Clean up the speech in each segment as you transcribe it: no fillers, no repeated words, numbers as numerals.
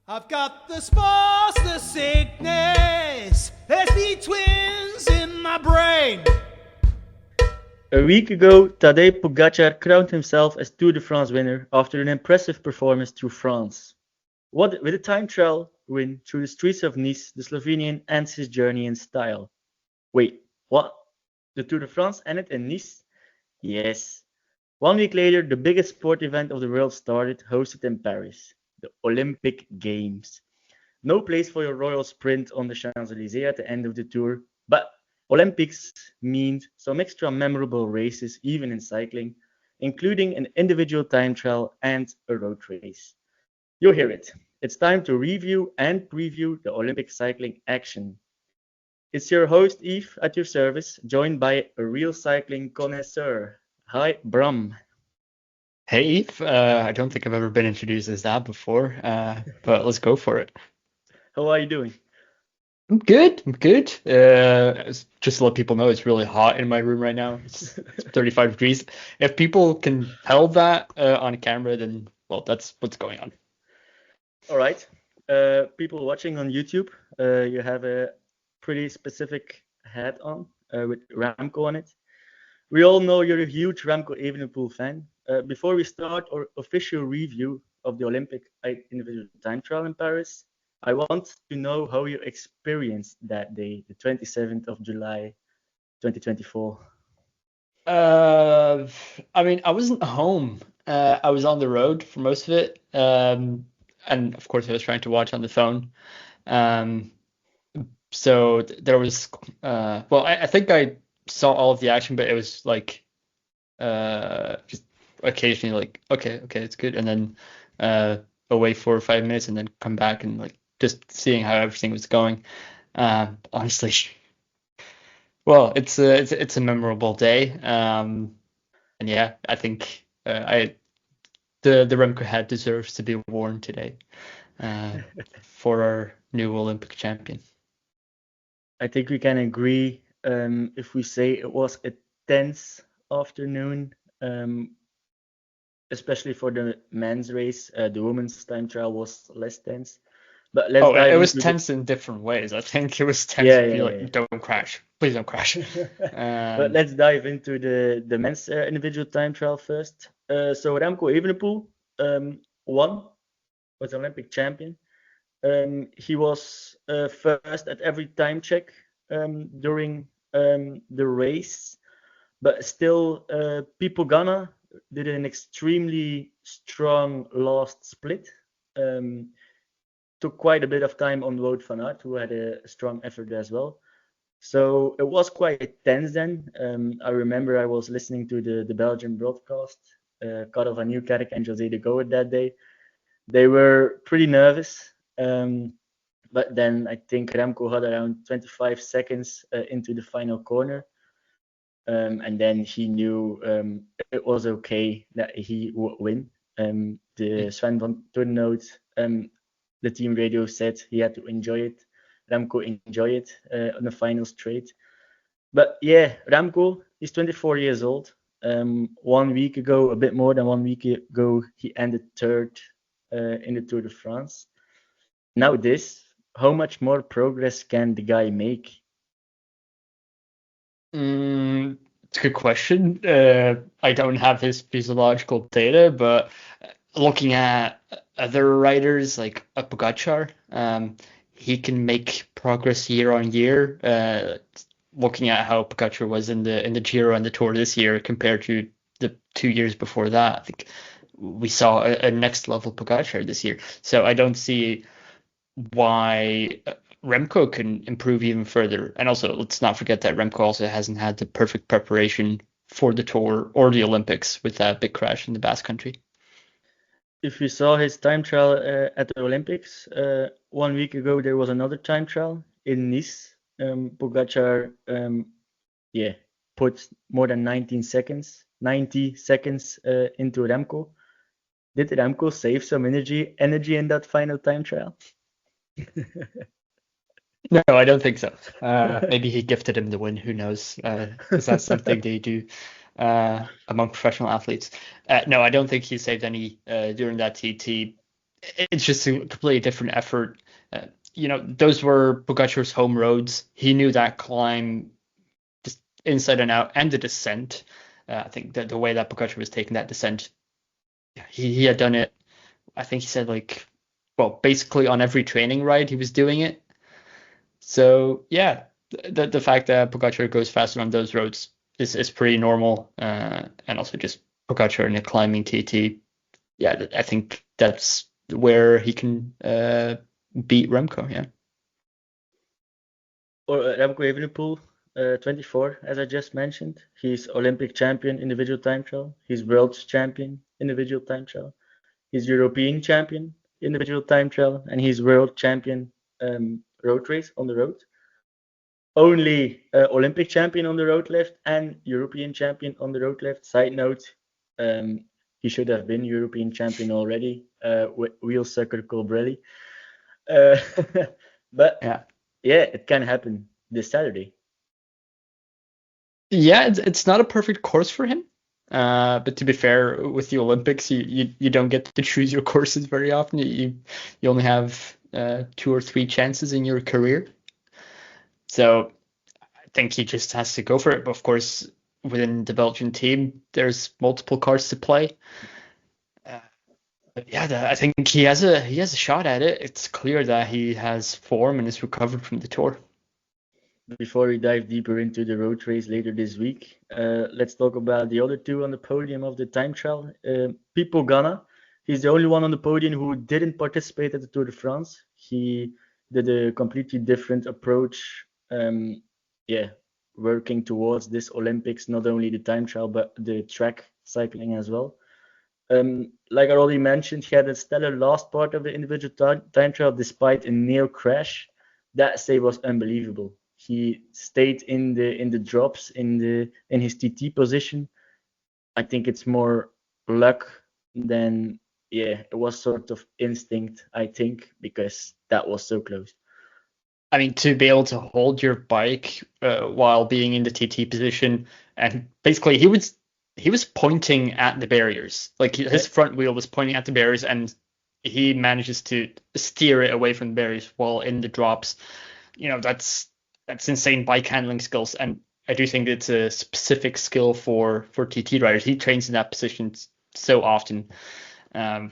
I've got the spores, the sickness. There's the twins in my brain. A week ago, Tadej Pogacar crowned himself as Tour de France winner after an impressive performance through France. With a time trial win through the streets of Nice, the Slovenian ends his journey in style. Wait, what? The Tour de France ended in Nice? Yes. 1 week later, the biggest sport event of the world started, hosted in Paris, the Olympic Games. No place for your royal sprint on the Champs-Élysées at the end of the tour, but Olympics means some extra memorable races, even in cycling, including an individual time trial and a road race. You'll hear it. It's time to review and preview the Olympic cycling action. It's your host, Yves, at your service, joined by a real cycling connoisseur. Hi, Bram. Hey, Eve. I don't think I've ever been introduced as that before, but let's go for it. How are you doing? I'm good. I'm good. Just to let people know, it's really hot in my room right now. It's 35 degrees. If people can tell that on camera, then, well, that's what's going on. All right. People watching on YouTube, you have a pretty specific hat on with Remco on it. We all know you're a huge Remco Evenepoel fan. Before we start our official review of the Olympic individual time trial in Paris, I want to know how you experienced that day, the 27th of July, 2024. I mean, I wasn't home. I was on the road for most of it. And of course, I was trying to watch on the phone. So there was, well, I think I saw all of the action, but it was like just occasionally like, okay, it's good. And then away for 5 minutes and then come back and like just seeing how everything was going. Honestly, well, it's a memorable day. And yeah, I think the Remco hat deserves to be worn today for our new Olympic champion. I think we can agree if we say it was a tense afternoon, especially for the men's race. The women's time trial was less tense. But let's dive it was into tense in different ways. I think it was tense Yeah, to be yeah, like, yeah. don't crash. Please don't crash. But let's dive into the men's individual time trial first. So Remco Evenepoel won, was Olympic champion. He was first at every time check during the race, but still Filippo Ganna did an extremely strong last split. Took quite a bit of time on Wout Van Aert, who had a strong effort as well. So it was quite tense then. I remember I was listening to the Belgian broadcast, Karel van Nieuwkerk and José de Goat that day. They were pretty nervous. But then I think Remco had around 25 seconds into the final corner. And then he knew it was okay that he would win. The Sven van Turnhout, the team radio said he had to enjoy it. Remco enjoy it on the final straight. But yeah, Remco, he's 24 years old. 1 week ago, a bit more than 1 week ago, he ended third in the Tour de France. Now this, how much more progress can the guy make? It's a good question. I don't have his physiological data, but looking at other riders like Pogacar, he can make progress year on year. Looking at how Pogacar was in the Giro and the Tour this year compared to the 2 years before that, I think we saw a next level Pogacar this year. So I don't see why Remco can improve even further. And also, let's not forget that Remco also hasn't had the perfect preparation for the Tour or the Olympics with that big crash in the Basque Country. If you saw his time trial at the Olympics 1 week ago, there was another time trial in Nice. Pogacar, put more than 90 seconds into Remco. Did Remco save some energy in that final time trial? No, I don't think so. Maybe he gifted him the win. Who knows? Is that something they do among professional athletes? No, I don't think he saved any during that TT. it's just a completely different effort. Those were Pogacar's home roads. He knew that climb just inside and out, and the descent. I think that the way that Pogacar was taking that descent, he had done it. I think he said basically on every training ride he was doing it. So yeah, the fact that Pogacar goes faster on those roads is pretty normal, and also just Pogacar in a climbing TT. Yeah, I think that's where he can beat Remco. Yeah. Or Remco Evenepoel, 24, as I just mentioned. He's Olympic champion individual time trial. He's world champion individual time trial. He's European champion individual time trial, and he's world champion road race on the road. Only Olympic champion on the road left and European champion on the road left. Side note, he should have been European champion already. Wheel sucker Colbrelli. But yeah, it can happen this Saturday. Yeah, it's not a perfect course for him. But to be fair, with the Olympics, you don't get to choose your courses very often. You only have 2 or 3 chances in your career. So I think he just has to go for it. But of course, within the Belgian team, there's multiple cards to play. But yeah, I think he has a shot at it. It's clear that he has form and is recovered from the tour. Before we dive deeper into the road race later this week, let's talk about the other two on the podium of the time trial. Filippo Ganna, he's the only one on the podium who didn't participate at the Tour de France. He did a completely different approach, working towards this Olympics, not only the time trial, but the track cycling as well. Like I already mentioned, he had a stellar last part of the individual time trial despite a near crash. That save was unbelievable. He stayed in the drops in his TT position. I think it's more luck than it was sort of instinct, I think, because that was so close. I mean, to be able to hold your bike while being in the TT position, and basically he was pointing at the barriers, like his front wheel was pointing at the barriers, and he manages to steer it away from the barriers while in the drops. That's insane bike handling skills, and I do think it's a specific skill for TT riders. He trains in that position so often that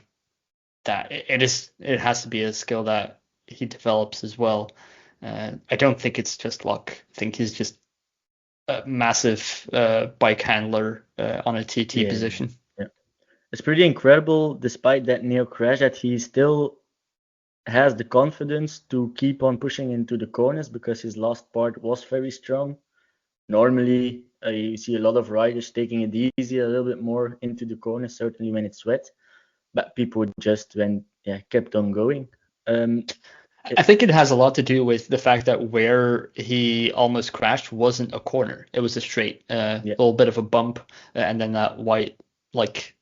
it has to be a skill that he develops as well. I don't think it's just luck. I think he's just a massive bike handler on a TT position. Yeah, it's pretty incredible, despite that near crash, that he still has the confidence to keep on pushing into the corners, because his last part was very strong. Normally, you see a lot of riders taking it easy, a little bit more into the corners, certainly when it's wet. But people just kept on going. I think it has a lot to do with the fact that where he almost crashed wasn't a corner. It was a straight, little bit of a bump, and then that white, like,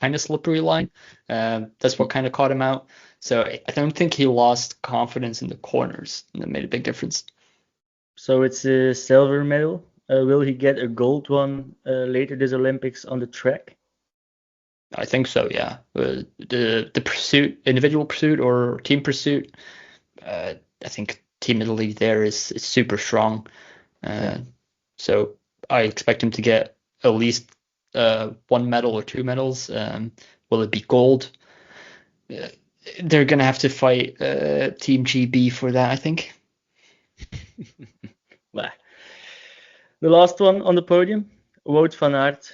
kind of slippery line. That's what kind of caught him out. So I don't think he lost confidence in the corners, and that made a big difference. So it's a silver medal. Will he get a gold one later this Olympics on the track? I think so, yeah. The pursuit, individual pursuit or team pursuit, I think Team Italy there is super strong. So I expect him to get at least 1 medal or 2 medals. Will it be gold? They're going to have to fight Team GB for that, I think. The last one on the podium, Wout Van Aert.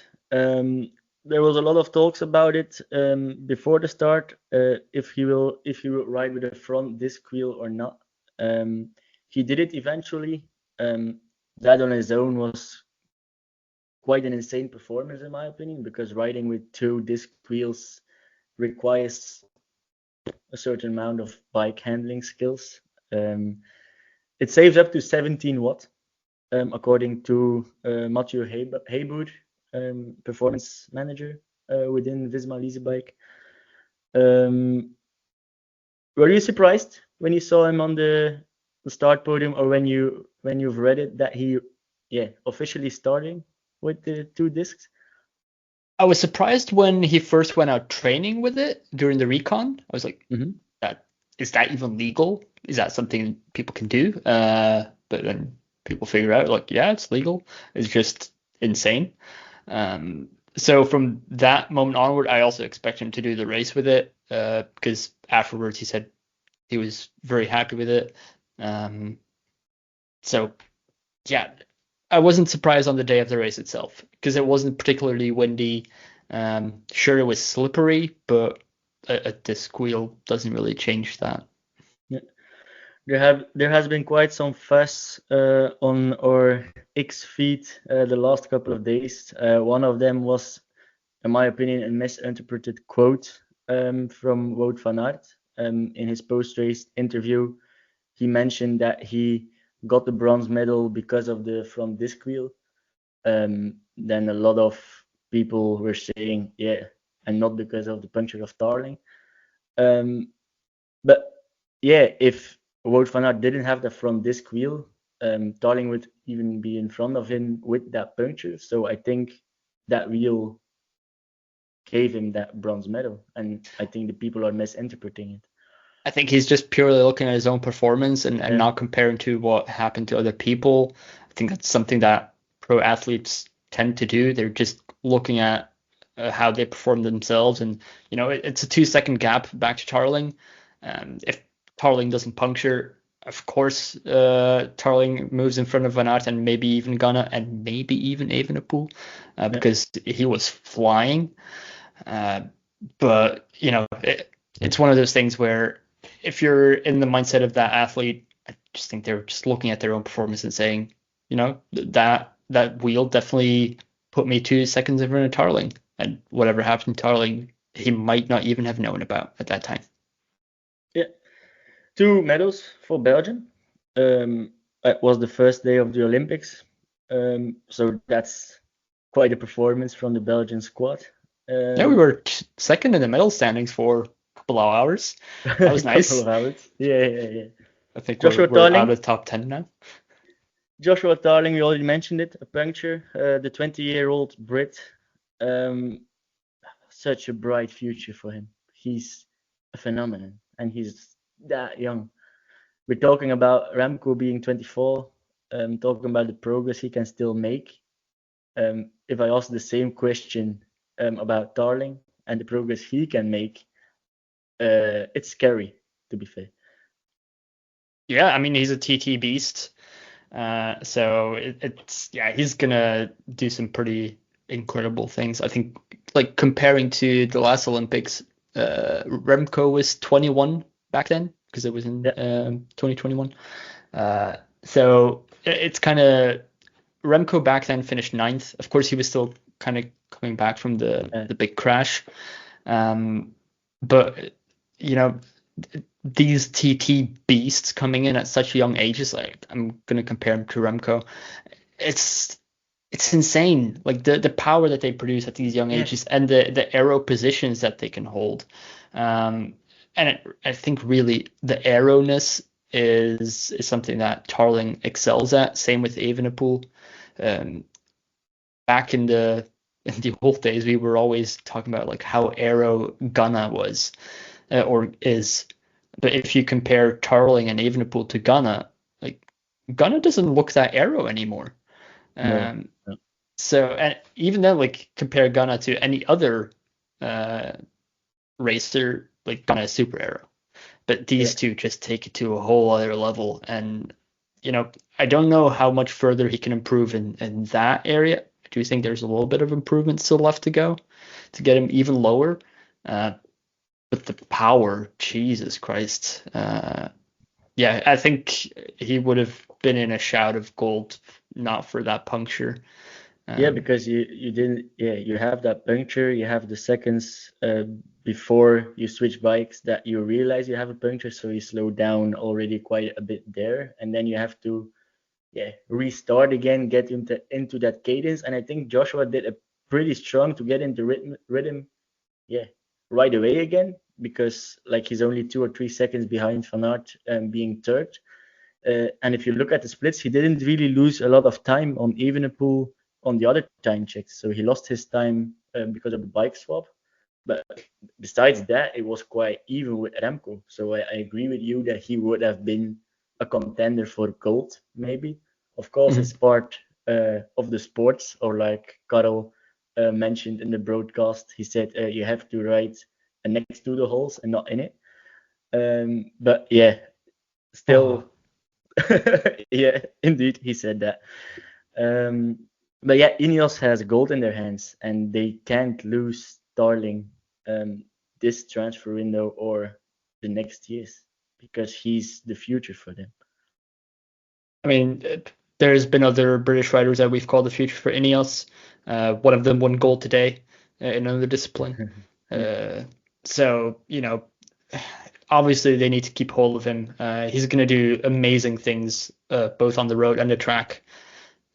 There was a lot of talks about it before the start, if he will ride with a front disc wheel or not. He did it eventually. That on his own was quite an insane performance, in my opinion, because riding with 2 disc wheels requires a certain amount of bike handling skills. It saves up to 17 watts, according to Mathieu Haybour, performance manager within Visma Lease Bike. Were you surprised when you saw him on the start podium, or when you've read it that he officially starting with the 2 discs? I was surprised when he first went out training with it during the recon. I was like, that is that even legal? Is that something people can do? But then people figure out like, yeah, it's legal. It's just insane. So from that moment onward, I also expect him to do the race with it, because afterwards he said he was very happy with it. So yeah, I wasn't surprised on the day of the race itself because it wasn't particularly windy. Sure, it was slippery, but a disc wheel doesn't really change that. Yeah. There has been quite some fuss on our X feed the last couple of days. One of them was, in my opinion, a misinterpreted quote from Wout Van Aert. In his post-race interview, he mentioned that he got the bronze medal because of the front disc wheel. Then a lot of people were saying, yeah, and not because of the puncture of Tarling. But yeah, if Wout van Aert didn't have the front disc wheel, Tarling would even be in front of him with that puncture. So I think that wheel gave him that bronze medal, and I think the people are misinterpreting it. I think he's just purely looking at his own performance and Yeah. not comparing to what happened to other people. I think that's something that pro athletes tend to do. They're just looking at how they perform themselves, and it's a 2-second gap back to Tarling. If Tarling doesn't puncture, of course, Tarling moves in front of Van Aert and maybe even Ganna and maybe even Evenepoel, because he was flying. But it's one of those things where if you're in the mindset of that athlete, I just think they're just looking at their own performance and saying, that wheel definitely put me 2 seconds in front of Tarling, and whatever happened to Tarling, he might not even have known about at that time. Yeah, 2 medals for Belgium. It was the first day of the Olympics, so that's quite a performance from the Belgian squad. Yeah, we were second in the medal standings for a couple of hours. That was nice. Couple of hours. Yeah. I think Joshua we're out Tarling. of the top 10 now. Joshua Tarling, we already mentioned it, a puncture. The 20-year-old Brit, such a bright future for him. He's a phenomenon, and he's that young. We're talking about Remco being 24, talking about the progress he can still make. If I ask the same question about Tarling and the progress he can make, it's scary, to be fair. Yeah, I mean, he's a TT beast. So he's gonna do some pretty incredible things. I think, like, comparing to the last Olympics, Remco was 21 back then because it was in 2021. So it's kind of, Remco back then finished 9th. Of course, he was still kind of coming back from the big crash. But these TT beasts coming in at such young ages, like, I'm gonna compare him to Remco. It's insane, like the power that they produce at these young ages and the aero positions that they can hold. I think really the aeroness is something that Tarling excels at. Same with Evenepoel. Back in the old days, we were always talking about like how aero Ganna was or is. But if you compare Tarling and Evenepoel to Ganna, like, Ganna doesn't look that aero anymore. No. So, and even then, like, compare Ganna to any other racer, like, Ganna is super aero. But these two just take it to a whole other level. And, I don't know how much further he can improve in that area. I do think there's a little bit of improvement still left to go to get him even lower. But the power, Jesus Christ. I think he would have been in a shout of gold, not for that puncture. Because you didn't. You have that puncture. You have the seconds before you switch bikes that you realize you have a puncture, so you slow down already quite a bit there, and then you have to, restart again, get into that cadence. And I think Joshua did a pretty strong to get into rhythm, right away again, because like he's only 2 or 3 seconds behind Van Aert being third. And if you look at the splits, he didn't really lose a lot of time on Evenepoel on the other time checks. So he lost his time because of the bike swap. But besides that, it was quite even with Remco. So I agree with you that he would have been a contender for gold, maybe. Of course, it's part of the sports, or like Karel mentioned in the broadcast, he said you have to ride next to the holes and not in it. But yeah, still, yeah, indeed, he said that. But yeah, Ineos has gold in their hands, and they can't lose Starling this transfer window or the next years, because he's the future for them. I mean, there's been other British riders that we've called the future for Ineos. One of them won gold today in another discipline. So, obviously they need to keep hold of him. He's going to do amazing things both on the road and the track.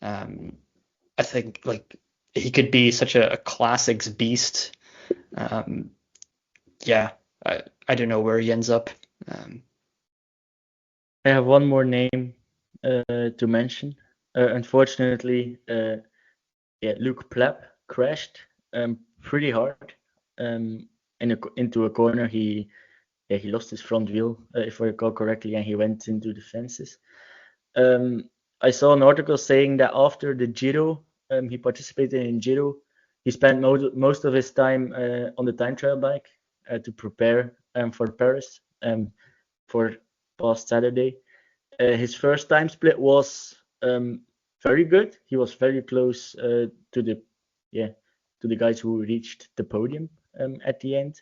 I think like he could be such a classics beast. Yeah, I don't know where he ends up. I have one more name to mention. Unfortunately, Luke Plapp crashed pretty hard into a corner. He lost his front wheel, if I recall correctly, and he went into the fences. I saw an article saying that after the Giro, he participated in Giro. He spent most of his time on the time trial bike to prepare for Paris for past Saturday. His first time split was very good. He was very close to the guys who reached the podium at the end.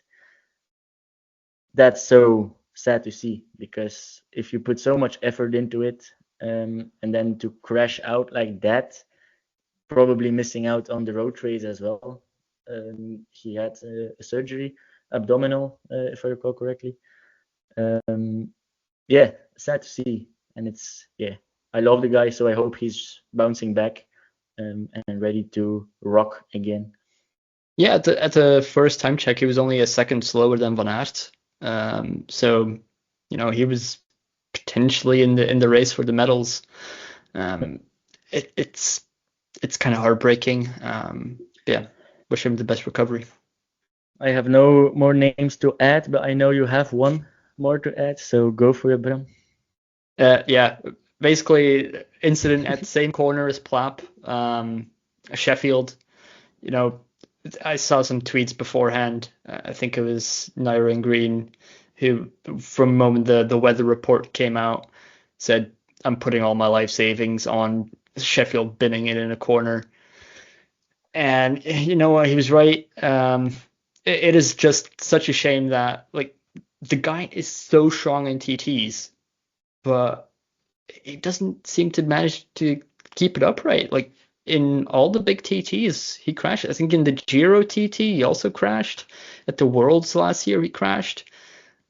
That's so sad to see, because if you put so much effort into it, and then to crash out like that, probably missing out on the road race as well. He had a surgery, abdominal, if I recall correctly. Sad to see. And I love the guy, so I hope he's bouncing back and ready to rock again. Yeah, at the first time check, he was only a second slower than Van Aert. So he was potentially in the race for the medals. It's kind of heartbreaking. Wish him the best recovery. I have no more names to add, but I know you have one more to add, so go for it, Bram. Basically incident at the same corner as Plapp, Sheffield. I saw some tweets beforehand. I think it was Naira and Green, who, from the moment the weather report came out, said, "I'm putting all my life savings on Sheffield binning it in a corner." And you know what? He was right. It is just such a shame that the guy is so strong in TTs, but he doesn't seem to manage to keep it upright. Like in all the big TTs, he crashed. I think in the Giro TT, he also crashed. At the Worlds last year, he crashed.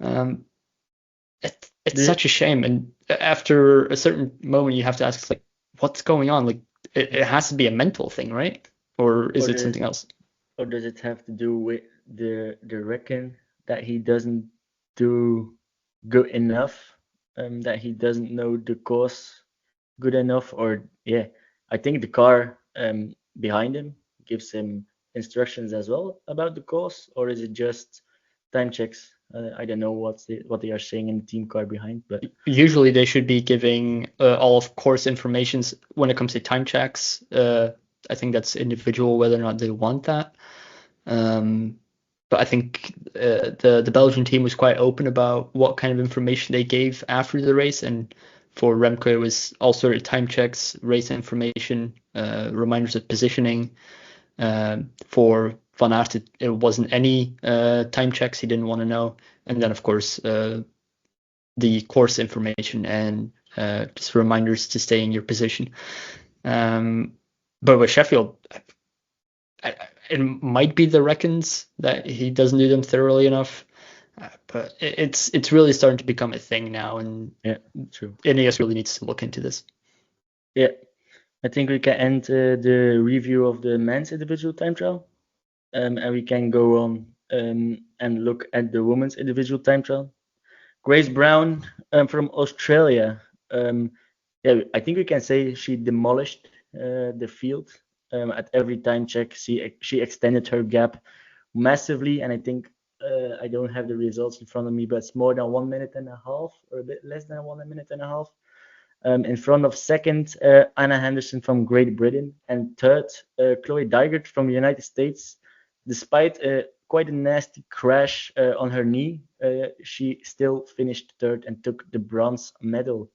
It's such a shame. And after a certain moment, you have to ask, what's going on? Like, it has to be a mental thing, right? Or is it something else? Or does it have to do with the reckon that he doesn't do good enough? That he doesn't know the course good enough? Or I think the car behind him gives him instructions as well about the course, or is it just time checks? I don't know what they are saying in the team car behind, but usually they should be giving all of course information when it comes to time checks. I think that's individual whether or not they want that. But I think the Belgian team was quite open about what kind of information they gave after the race, and for Remco it was all sort of time checks, race information, reminders of positioning. For Van Aert, it wasn't any time checks. He didn't want to know. And then, of course, the course information and just reminders to stay in your position. But with Sheffield, it might be the reckons that he doesn't do them thoroughly enough. But it's really starting to become a thing now. And true. Ineos really needs to look into this. Yeah. I think we can end the review of the men's individual time trial, and we can go on and look at the women's individual time trial. Grace Brown from Australia. I think we can say she demolished the field At every time check, she extended her gap massively, and I think I don't have the results in front of me, but it's more than 1 minute and a half, or a bit less than 1 minute and a half. In front of second, Anna Henderson from Great Britain, and third, Chloe Dygert from the United States. Despite quite a nasty crash on her knee, she still finished third and took the bronze medal.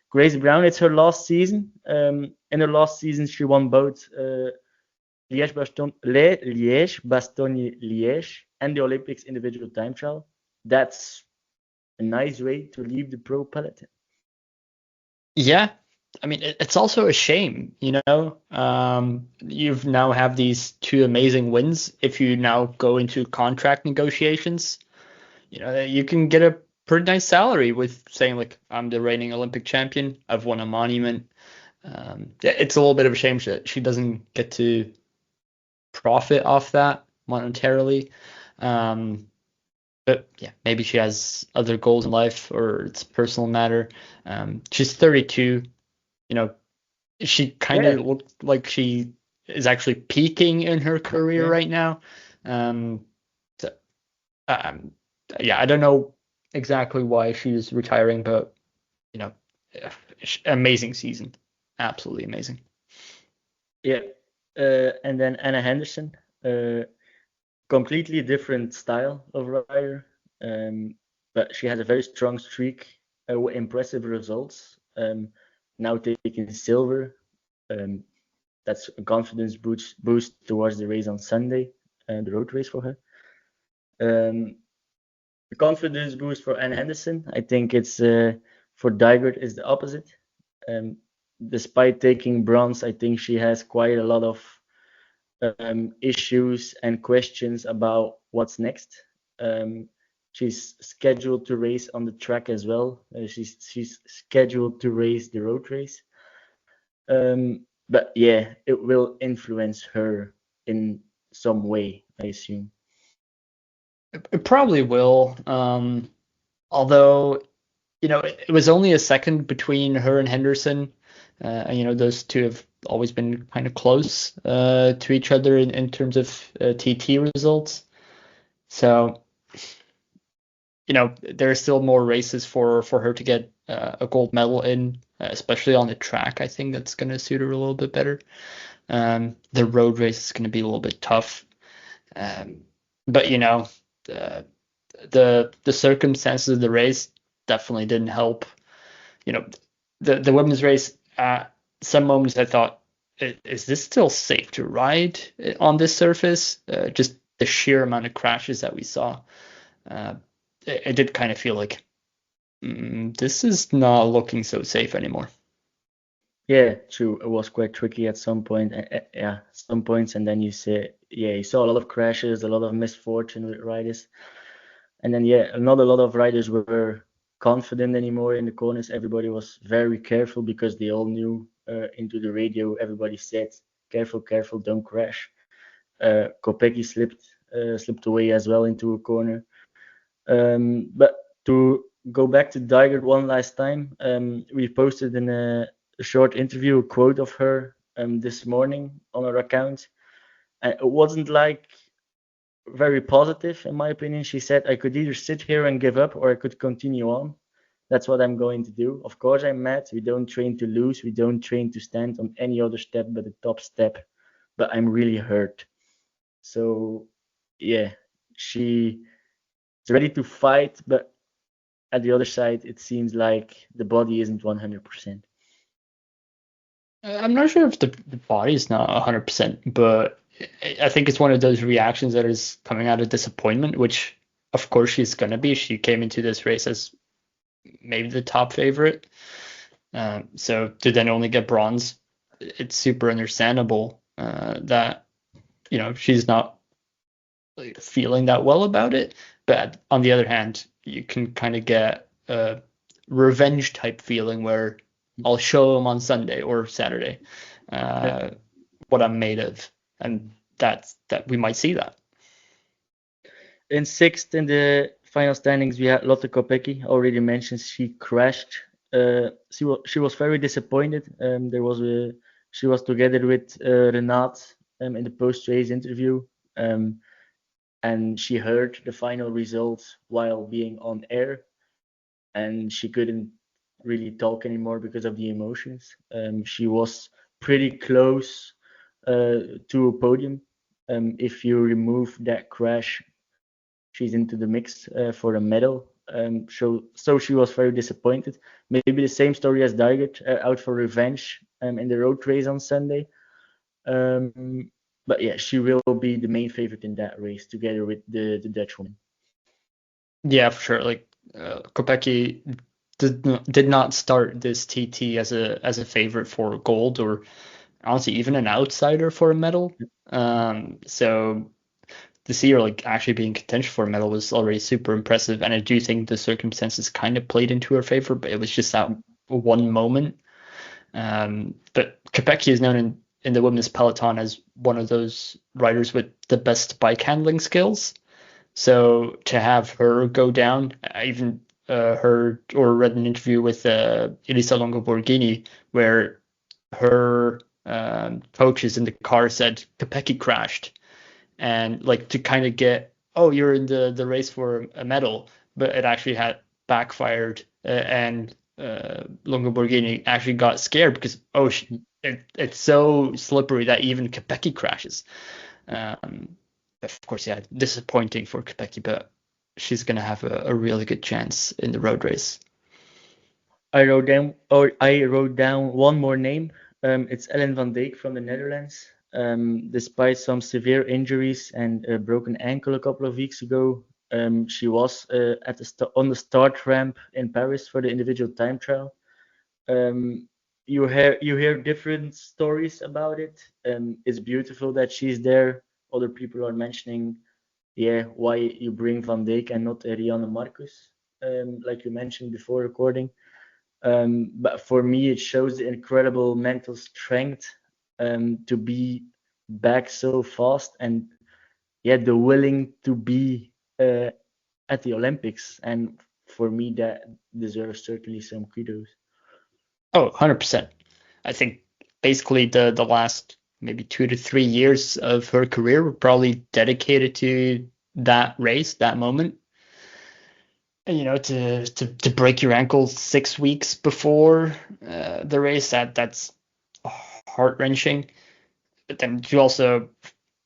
Grace Brown, it's her last season. In her last season, she won both Liège-Bastogne-Liège and the Olympics individual time trial. That's a nice way to leave the pro peloton. Yeah, I mean, it's also a shame, you've now have these two amazing wins. If you now go into contract negotiations, you can get a pretty nice salary with saying, like, I'm the reigning Olympic champion, I've won a monument. It's a little bit of a shame that she doesn't get to profit off that monetarily. But yeah, maybe she has other goals in life, or it's a personal matter. She's 32. She kind of looks like she is actually peaking in her career right now. Yeah, I don't know exactly why she's retiring, but amazing season, absolutely amazing. Yeah, and then Anna Henderson. Completely different style of rider, but she has a very strong streak with impressive results. Now taking silver, that's a confidence boost towards the race on Sunday, the road race for her. The confidence boost for Anne Henderson, I think it's for Dygert is the opposite. Despite taking bronze, I think she has quite a lot of issues and questions about what's next. She's scheduled to race on the track as well. She's scheduled to race the road race. But yeah, it will influence her in some way, I assume. It probably will. Although, it was only a second between her and Henderson. Those two have always been kind of close to each other in terms of TT results. So, there are still more races for her to get a gold medal in, especially on the track. I think that's going to suit her a little bit better. The road race is going to be a little bit tough. But, the circumstances of the race definitely didn't help. The women's race, at some moments I thought, is this still safe to ride on this surface? Just the sheer amount of crashes that we saw. It did kind of feel like this is not looking so safe anymore. Yeah, true. It was quite tricky at some point. Some points, and then you saw a lot of crashes, a lot of misfortune with riders, and then not a lot of riders were confident anymore in the corners. Everybody was very careful because they all knew into the radio. Everybody said, "Careful, careful, don't crash." Kopecky slipped away as well into a corner. But to go back to Dygert one last time, we posted in a short interview a quote of her this morning on our account. And it wasn't like very positive, in my opinion. She said, "I could either sit here and give up, or I could continue on. That's what I'm going to do. Of course, I'm mad. We don't train to lose. We don't train to stand on any other step but the top step. But I'm really hurt." So, yeah, she's ready to fight, but at the other side, it seems like the body isn't 100%. I'm not sure if the body is not 100%, but I think it's one of those reactions that is coming out of disappointment, which of course she's going to be. She came into this race as maybe the top favorite. So to then only get bronze, it's super understandable that, she's not feeling that well about it. But on the other hand, you can kind of get a revenge type feeling where I'll show them on Sunday or Saturday what I'm made of, and that we might see that. In sixth in the final standings, we had Lotte Kopecky. Already mentioned, she crashed. She was very disappointed. There was She was together with Renate in the post-race interview, and she heard the final results while being on air, and she couldn't really talk anymore because of the emotions. She was pretty close to a podium. If you remove that crash, she's into the mix for a medal. So she was very disappointed. Maybe the same story as Dygert, out for revenge in the road race on Sunday. But yeah, she will be the main favorite in that race together with the Dutch woman. Yeah, for sure. Like Kopecky did not start this TT as a favorite for gold, or honestly even an outsider for a medal. So to see her like actually being contention for a medal was already super impressive, and I do think the circumstances kind of played into her favor, but it was just that one moment. But Kopecky is known in the women's peloton as one of those riders with the best bike handling skills. So to have her go down, I even heard or read an interview with Elisa Longoborghini where her coaches in the car said Kopecky crashed, and like to kind of get, oh, you're in the race for a medal, but it actually had backfired, and Longoborghini actually got scared because it's so slippery that even Kopecky crashes. Of course, yeah, disappointing for Kopecky, but she's gonna have a really good chance in the road race. I wrote down one more name. It's Ellen van Dijk from the Netherlands. Despite some severe injuries and a broken ankle a couple of weeks ago, she was on the start ramp in Paris for the individual time trial. You hear different stories about it. It's beautiful that she's there. Other people are mentioning, yeah, why you bring Van Dijk and not Rianne Marcus, like you mentioned before recording. But for me, it shows the incredible mental strength to be back so fast, and yeah, the willing to be at the Olympics. And for me, that deserves certainly some kudos. Oh, 100%. I think basically the last maybe 2 to 3 years of her career were probably dedicated to that race, that moment. And, to break your ankle 6 weeks before the race, that's heart wrenching. But then to also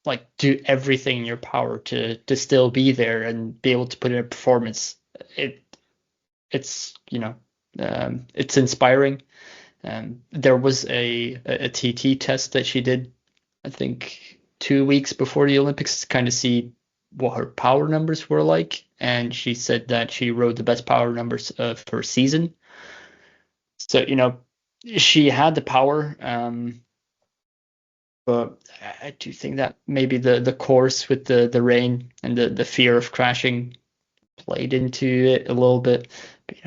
like do everything in your power to still be there and be able to put in a performance. It's it's inspiring. There was a TT test that she did, I think 2 weeks before the Olympics, to kind of see what her power numbers were like, and she said that she rode the best power numbers of her season. So she had the power, but I do think that maybe the course with the rain and the fear of crashing played into it a little bit. But,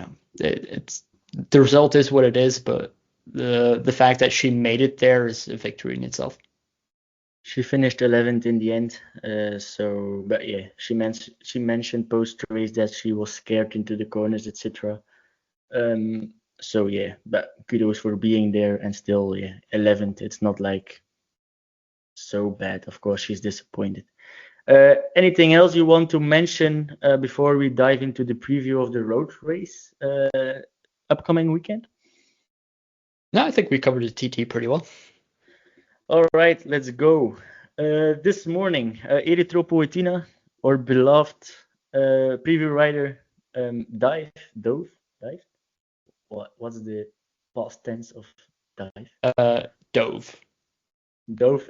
it's the result is what it is, but the fact that she made it there is a victory in itself. She finished 11th in the end. But yeah, she mentioned post race that she was scared into the corners, etc. So yeah, but kudos for being there, and still, yeah, 11th. It's not like so bad. Of course, she's disappointed. Anything else you want to mention before we dive into the preview of the road race upcoming weekend? No, I think we covered the TT pretty well. All right, let's go. This morning, Erythropoetina, our beloved preview rider, dove. What's the past tense of dive? Dove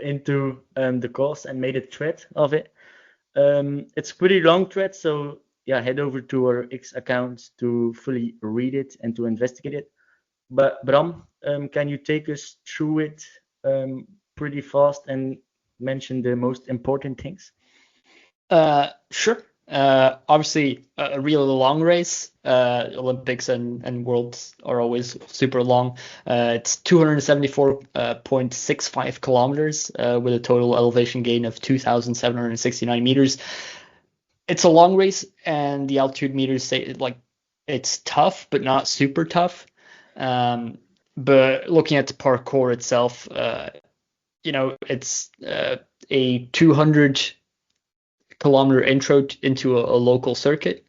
into the course and made a thread of it. It's a pretty long thread, so yeah, head over to our X account to fully read it and to investigate it. But Bram, can you take us through it pretty fast and mention the most important things? Sure. Obviously, a really long race. Olympics and Worlds are always super long. It's 274.65 kilometers with a total elevation gain of 2,769 meters. It's a long race, and the altitude meters say like it's tough, but not super tough. But looking at the parkour itself, it's a 200-kilometer intro into a local circuit.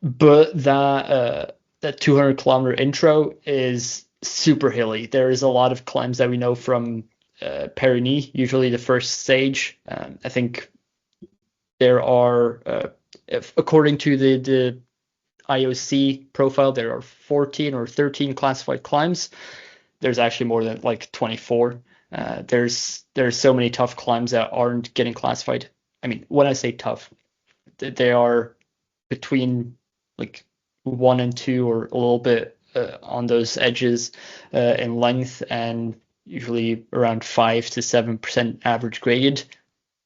But that 200-kilometer intro is super hilly. There is a lot of climbs that we know from Pyrenees, usually the first stage. I think there are, according to the IOC profile, there are 14 or 13 classified climbs. There's actually more than like 24. There's so many tough climbs that aren't getting classified. I mean, when I say tough, they are between like 1 and 2 or a little bit on those edges in length, and usually around 5 to 7% average graded.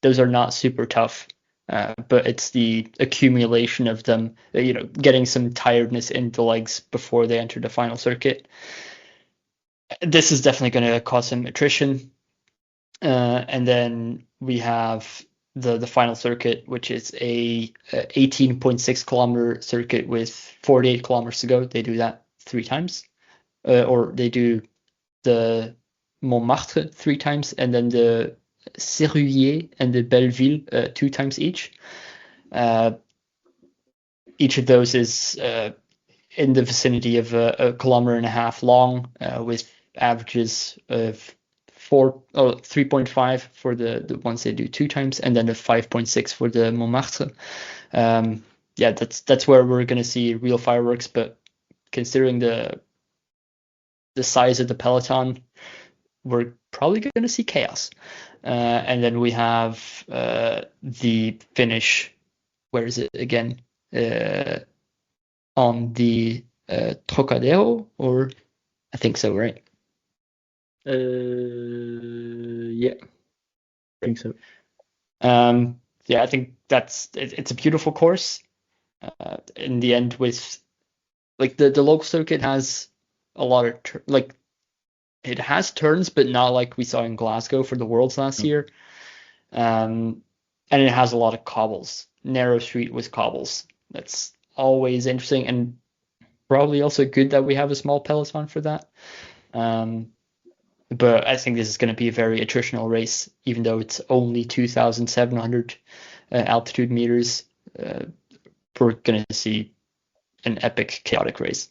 Those are not super tough, but it's the accumulation of them, getting some tiredness in the legs before they enter the final circuit. This is definitely going to cause some attrition. And then we have the final circuit, which is a 18.6 kilometer circuit with 48 kilometers to go. They do that 3 times, or they do the Montmartre 3 times, and then the Serruillet and the Belleville 2 times each. Each of those is in the vicinity of a kilometer and a half long, with averages of 3.5 for the ones they do 2 times, and then a 5.6 for the Montmartre. That's where we're going to see real fireworks. But considering the size of the peloton, we're probably going to see chaos. And then we have the finish. Where is it again? On the Trocadero, or I think so, right? Yeah, I think so. I think it's a beautiful course. In the end, with like the local circuit has a lot of it has turns, but not like we saw in Glasgow for the Worlds last year. And it has a lot of cobbles, narrow street with cobbles. That's always interesting, and probably also good that we have a small peloton for that. But I think this is going to be a very attritional race, even though it's only 2,700 altitude meters. We're going to see an epic, chaotic race.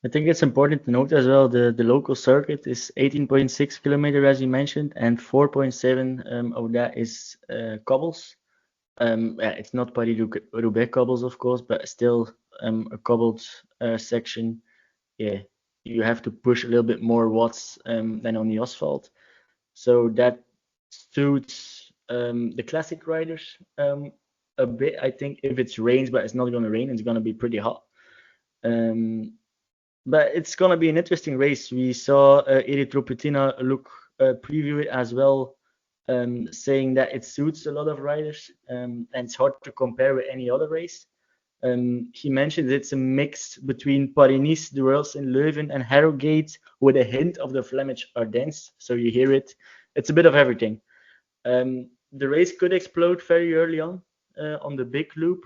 I think it's important to note as well, the local circuit is 18.6 kilometers, as you mentioned, and 4.7 of that is cobbles. It's not Paris-Roubaix cobbles, of course, but still a cobbled section. Yeah, you have to push a little bit more watts than on the asphalt. So that suits the classic riders a bit, I think. If it's rains, but it's not going to rain, it's going to be pretty hot. But it's going to be an interesting race. We saw Erythropoetina preview it as well, saying that it suits a lot of riders, and it's hard to compare with any other race. He mentioned it's a mix between Paris-Nice, the Worlds in Leuven, and Harrogate, with a hint of the Flemish Ardennes. So you hear it. It's a bit of everything. The race could explode very early on the big loop.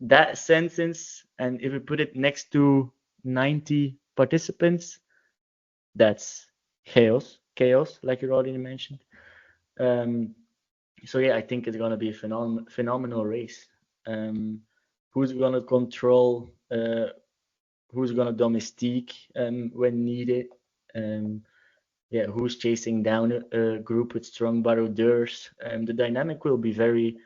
That sentence, and if we put it next to 90 participants, that's chaos, like you already mentioned. So yeah, I think it's going to be a phenomenal race. Who's going to control, who's going to domestique when needed, who's chasing down a group with strong baroudeurs. The dynamic will be very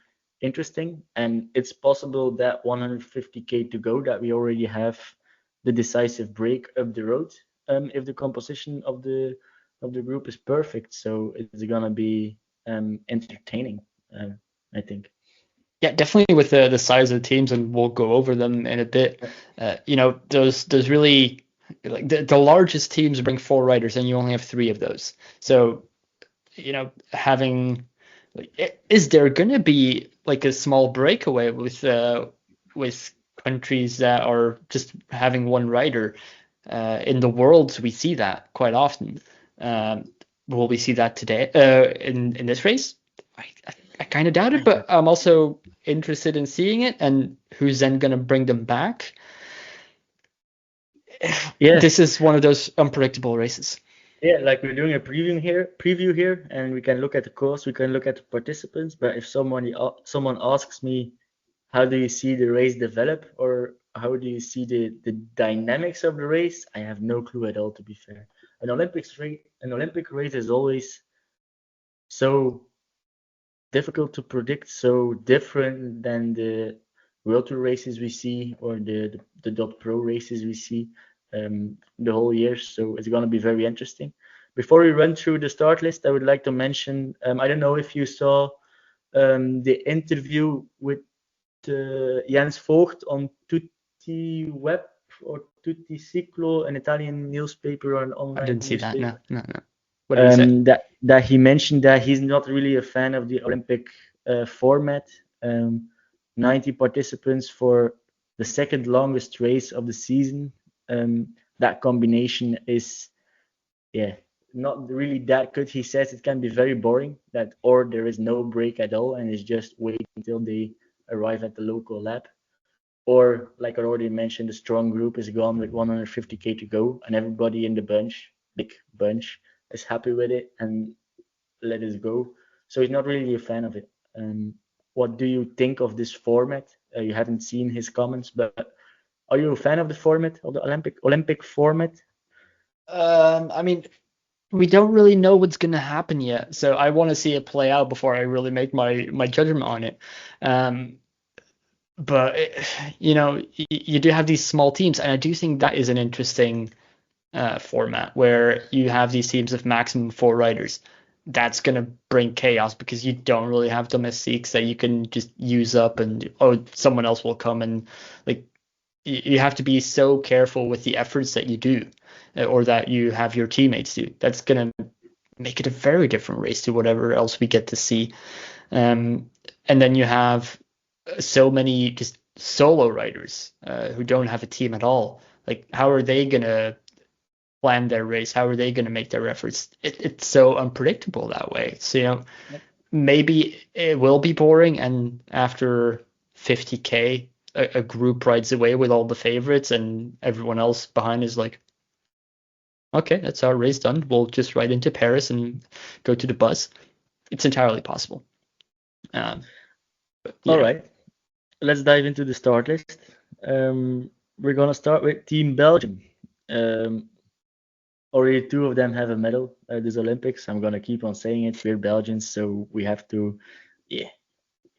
interesting, and it's possible that 150k to go that we already have the decisive break up the road, if the composition of the group is perfect. So it's gonna be entertaining, I think. Yeah, definitely with the size of the teams, and we'll go over them in a bit. Those really, like the largest teams bring 4 riders, and you only have 3 of those. So, having, is there gonna be like a small breakaway with countries that are just having 1 rider? In the Worlds, we see that quite often. Will we see that today in this race? I kind of doubt it, but I'm also interested in seeing it. And who's then going to bring them back? Yeah, This is one of those unpredictable races. yeah, like we're doing a preview here, and we can look at the course, we can look at the participants. But if someone asks me, how do you see the race develop, or how do you see the dynamics of the race, I have no clue at all, to be fair. An Olympic race is always so difficult to predict, so different than the World Tour races we see, or the Dot Pro races we see the whole year. So it's going to be very interesting. Before we run through the start list, I would like to mention, I don't know if you saw the interview with Jens Vogt on Tutti Web or Tutti Ciclo, an Italian newspaper or an I online didn't see that. newspaper. No. What did he say? That he mentioned that he's not really a fan of the Olympic format. 90 participants for the second longest race of the season. That combination is, yeah, not really that good. He says it can be very boring, that or there is no break at all, and it's just waiting until they arrive at the local lab. Or, like I already mentioned, the strong group is gone with 150k to go, and everybody in the big bunch, is happy with it and let us go. So he's not really a fan of it. What do you think of this format? You haven't seen his comments, but are you a fan of the format, of the Olympic format? I mean, we don't really know what's going to happen yet, so I want to see it play out before I really make my judgment on it. But you do have these small teams, and I do think that is an interesting format where you have these teams of maximum 4 riders. That's going to bring chaos because you don't really have domestiques that you can just use up, and someone else will come, and like you have to be so careful with the efforts that you do or that you have your teammates do. That's going to make it a very different race to whatever else we get to see. And then you have so many just solo riders who don't have a team at all. Like, how are they going to plan their race? How are they going to make their efforts? It's so unpredictable that way. So, maybe it will be boring, and after 50k, a group rides away with all the favorites, and everyone else behind is like, okay, that's our race done. We'll just ride into Paris and go to the bus. It's entirely possible. But, All right, let's dive into the start list. We're gonna start with Team Belgium. Already 2 of them have a medal at this Olympics. I'm gonna keep on saying it. We're Belgians, so we have to, you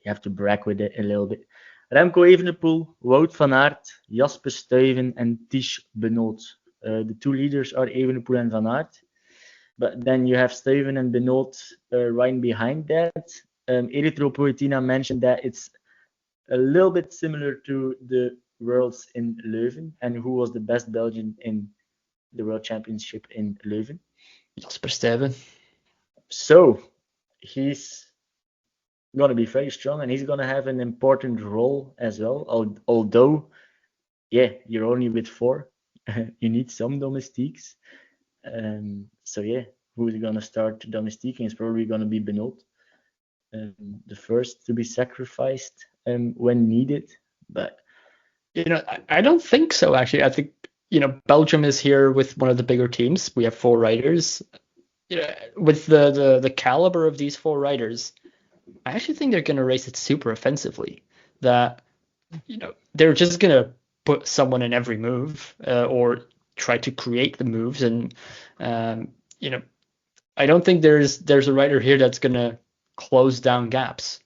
have to brag with it a little bit. Remco Evenepoel, Wout Van Aert, Jasper Stuyven, and Tish Benoot. The 2 leaders are Evenepoel and Van Aert. But then you have Stuyven and Benoot right behind that. Erythropoietina mentioned that it's a little bit similar to the Worlds in Leuven, and who was the best Belgian in the World Championship in Leuven? Jasper Stuyven. So he's going to be very strong, and he's going to have an important role as well. Although, you're only with 4. You need some domestiques. So who's going to start domestiquing is probably going to be Benoot, the first to be sacrificed when needed. But I don't think so, actually. I think Belgium is here with one of the bigger teams. We have 4 riders. With the caliber of these 4 riders, I actually think they're going to race it super offensively. That they're just going to put someone in every move or try to create the moves, and I don't think there's a rider here that's going to close down gaps.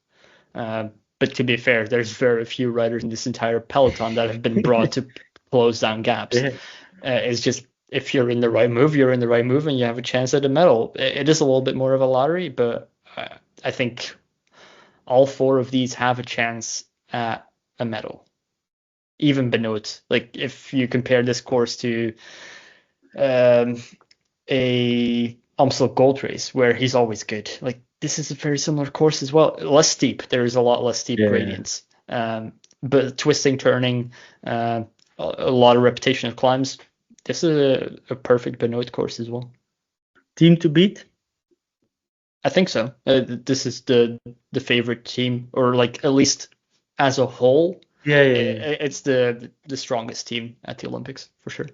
But to be fair, there's very few riders in this entire peloton that have been brought to close down gaps. It's just, if you're in the right move, you're in the right move, and you have a chance at a medal. It is a little bit more of a lottery, but I think all 4 of these have a chance at a medal. Even Benoot, like if you compare this course to a Amstel Gold Race where he's always good, like this is a very similar course as well. Less steep. There is a lot less steep gradients, but twisting, turning, a lot of repetition of climbs. This is a perfect Benoit course as well. Team to beat? I think so. This is the favorite team, or like at least as a whole. it's the strongest team at the Olympics for sure.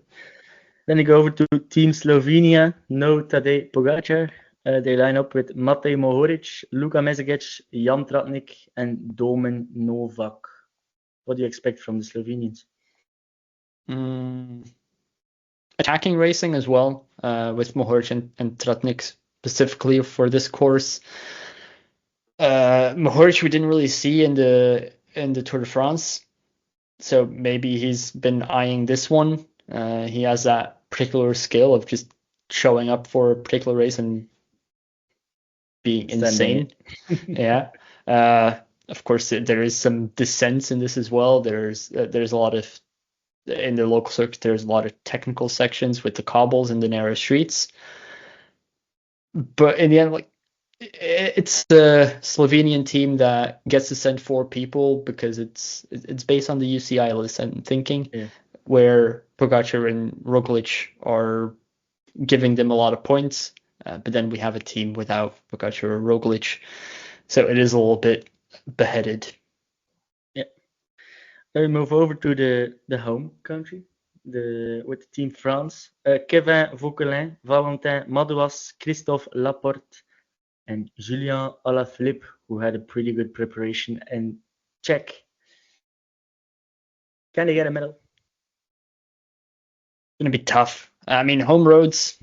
Then you go over to Team Slovenia. No Tadej Pogacar. They line up with Matej Mohoric, Luka Mezic, Jan Tratnik, and Domen Novak. What do you expect from the Slovenians? Attacking racing as well, with Mohoric and Tratnik specifically for this course. Mohoric we didn't really see in the Tour de France, so maybe he's been eyeing this one. He has that particular skill of just showing up for a particular race and being insane. Yeah. Of course, there is some descents in this as well. There's a lot of, in the local circuit, there's a lot of technical sections with the cobbles and the narrow streets. But in the end, like, it's the Slovenian team that gets to send 4 people because it's based on the UCI list, I'm thinking, where Pogacar and Roglic are giving them a lot of points. But then we have a team without Pogacar or Roglic, so it is a little bit beheaded. Yeah. Then we move over to the home country, with Team France. Kevin Vauquelin, Valentin Madouas, Christophe Laporte, and Julien Alaphilippe, who had a pretty good preparation and check. Can they get a medal? It's going to be tough. I mean, home roads,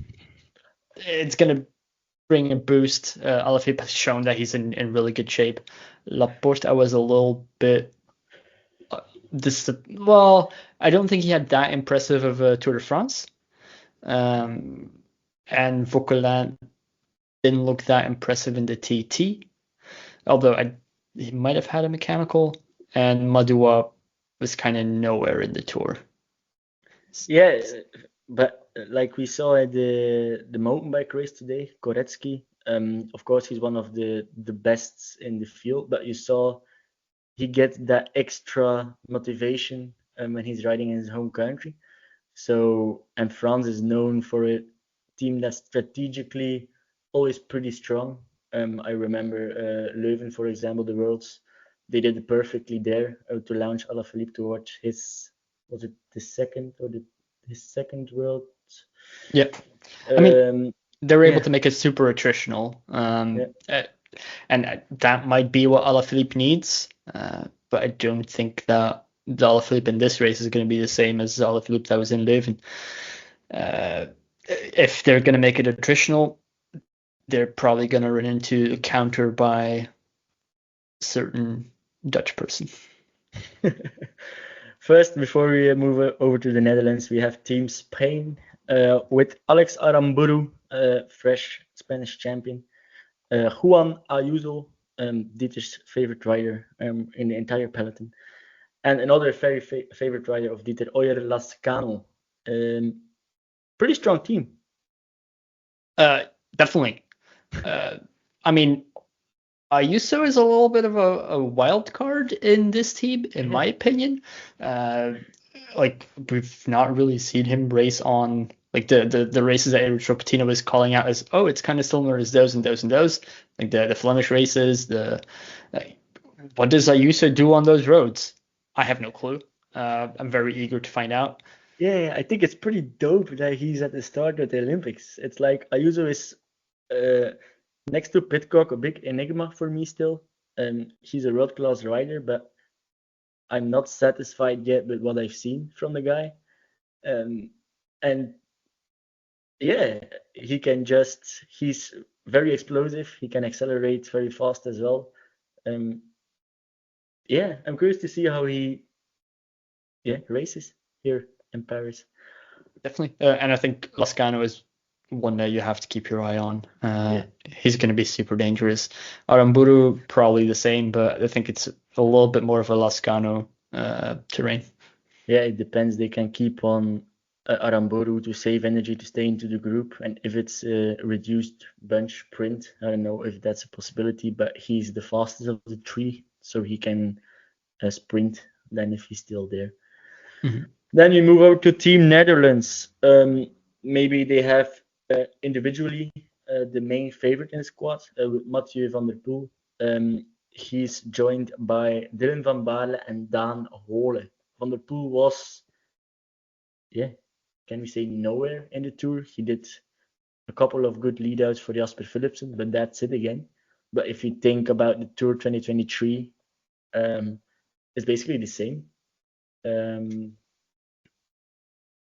it's going to bring a boost. Alaphilippe has shown that he's in really good shape. Laporte, I was a little bit... well, I don't think he had that impressive of a Tour de France. And Vauquelin didn't look that impressive in the TT, although he might have had a mechanical, and Madua was kind of nowhere in the Tour. Yeah, but like we saw at the mountain bike race today, Koretsky, of course he's one of the best in the field, but you saw he gets that extra motivation when he's riding in his home country. So, and France is known for a team that's strategically always pretty strong. I remember Leuven, for example, the Worlds, they did it perfectly there to launch Alaphilippe to watch his, was it the second or his second World? Yeah, I mean, they were able to make it super attritional, and that might be what Alaphilippe needs, but I don't think that the Alaphilippe in this race is going to be the same as the Alaphilippe that was in Leuven. If they're going to make it attritional, they're probably going to run into a counter by a certain Dutch person. First, before we move over to the Netherlands, we have Team Spain with Alex Aramburu, fresh Spanish champion, Juan Ayuso, Dieter's favorite rider in the entire peloton, and another very favorite rider of Dieter, Oyer Lascano. Pretty strong team. Definitely. I mean, Ayuso is a little bit of a wild card in this team, in my opinion. Like, we've not really seen him race on like the races that Eric Chopetino was calling out as, oh, it's kind of similar as those and those and those, like the Flemish races. What does Ayuso do on those roads? I have no clue. I'm very eager to find out. Yeah, I think it's pretty dope that he's at the start of the Olympics. It's like Ayuso is next to Pidcock, a big enigma for me still. He's a world-class rider, but I'm not satisfied yet with what I've seen from the guy. And yeah, he's very explosive. He can accelerate very fast as well. Yeah, I'm curious to see how he races here in Paris. Definitely. And I think Lascano is one that you have to keep your eye on. He's going to be super dangerous. Aramburu, probably the same, but I think it's a little bit more of a Lascano terrain. Yeah, it depends. They can keep on Aramburu to save energy to stay into the group. And if it's a reduced bunch sprint, I don't know if that's a possibility, but he's the fastest of the three, so he can sprint then if he's still there. Mm-hmm. Then you move over to Team Netherlands. Maybe they have individually the main favorite in the squad with Mathieu van der Poel. he's joined by Dylan van Baarle and Daan Hole. Van der Poel was, can we say nowhere in the Tour? He did a couple of good leadouts for Jasper Philipsen, but that's it again. But if you think about the Tour 2023, it's basically the same.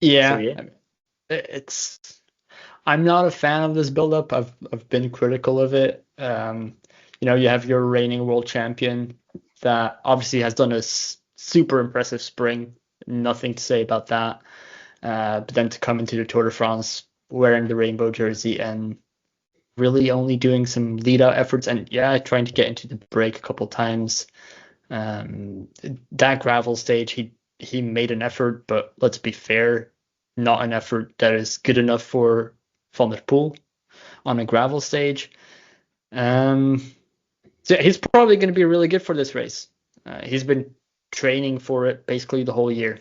Yeah, So, it's. I'm not a fan of this build-up. I've been critical of it. You have your reigning world champion that obviously has done a super impressive spring. Nothing to say about that. But then to come into the Tour de France wearing the rainbow jersey and really only doing some lead-out efforts and trying to get into the break a couple times. That gravel stage, he made an effort, but let's be fair, not an effort that is good enough for Van der Poel on a gravel stage. So he's probably going to be really good for this race. He's been training for it basically the whole year.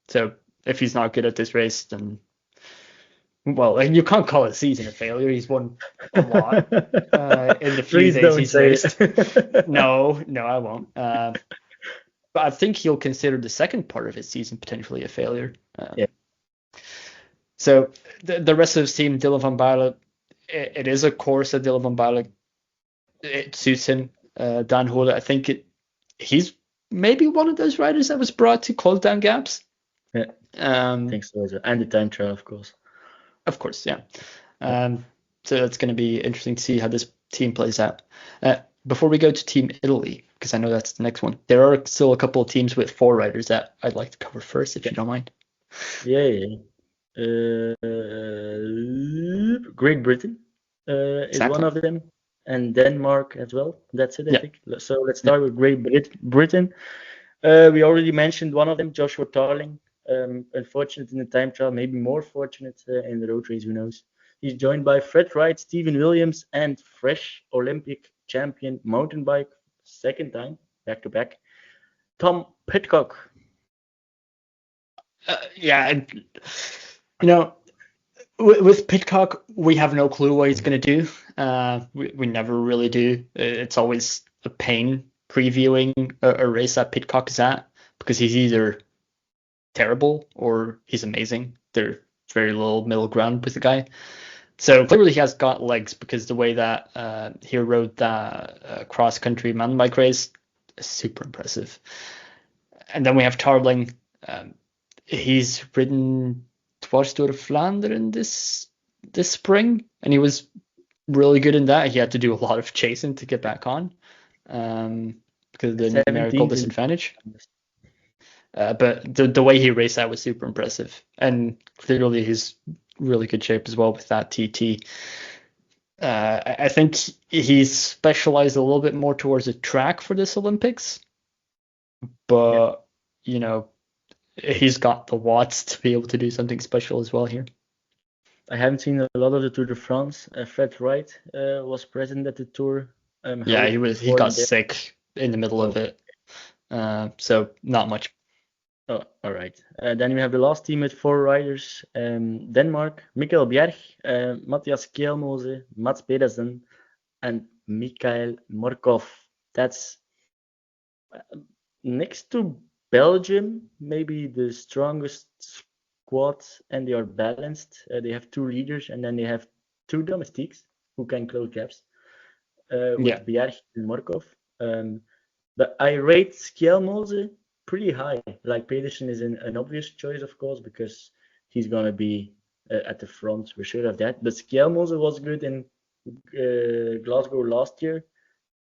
So if he's not good at this race, then you can't call it season a failure. He's won a lot in the few days he's raced. No, I won't. But I think he'll consider the second part of his season potentially a failure. So the rest of his team, Dylan van Baarle, it is a course that Dylan van Baarle, it suits him. Daan Hole, I think he's maybe one of those riders that was brought to close down gaps. Yeah, I think so. And the time trial, of course. Of course, yeah. So it's going to be interesting to see how this team plays out. Before we go to Team Italy, because I know that's the next one, there are still a couple of teams with 4 riders that I'd like to cover first, if you don't mind. Yeah. Great Britain is one of them, and Denmark as well. That's it, I think. So let's start with Great Britain. We already mentioned one of them, Joshua Tarling. Unfortunate in the time trial, maybe more fortunate in the road race, who knows. He's joined by Fred Wright, Stephen Williams, and fresh Olympic champion mountain bike, second time, back to back, Tom Pidcock. With Pidcock, we have no clue what he's going to do. We never really do. It's always a pain previewing a race that Pidcock is at, because he's either terrible or he's amazing. There's very little middle ground with the guy. So clearly he has got legs, because the way that he rode that cross-country mountain bike race is super impressive. And then we have Tarling. He's ridden Dwars door Vlaanderen this spring, and he was really good in that. He had to do a lot of chasing to get back on because of the numerical disadvantage. But the way he raced that was super impressive, and clearly he's really good shape as well with that TT. I think he's specialized a little bit more towards a track for this Olympics, but he's got the watts to be able to do something special as well here. I haven't seen a lot of the Tour de France. Fred Wright was present at the Tour. He got sick in the middle of it, so not much. Oh, all right. Then we have the last team with 4 riders. Denmark, Mikkel Bjerg, Matthias Kjelmose, Mats Pedersen, and Mikhail Morkov. That's next to Belgium, maybe the strongest squad, and they are balanced. They have 2 leaders, and then they have 2 domestiques who can close gaps with Bjerg and Morkov. But I rate Kjelmose pretty high. Like, Pedersen is an obvious choice, of course, because he's going to be at the front. We're sure of that. But Kjelmose was good in Glasgow last year.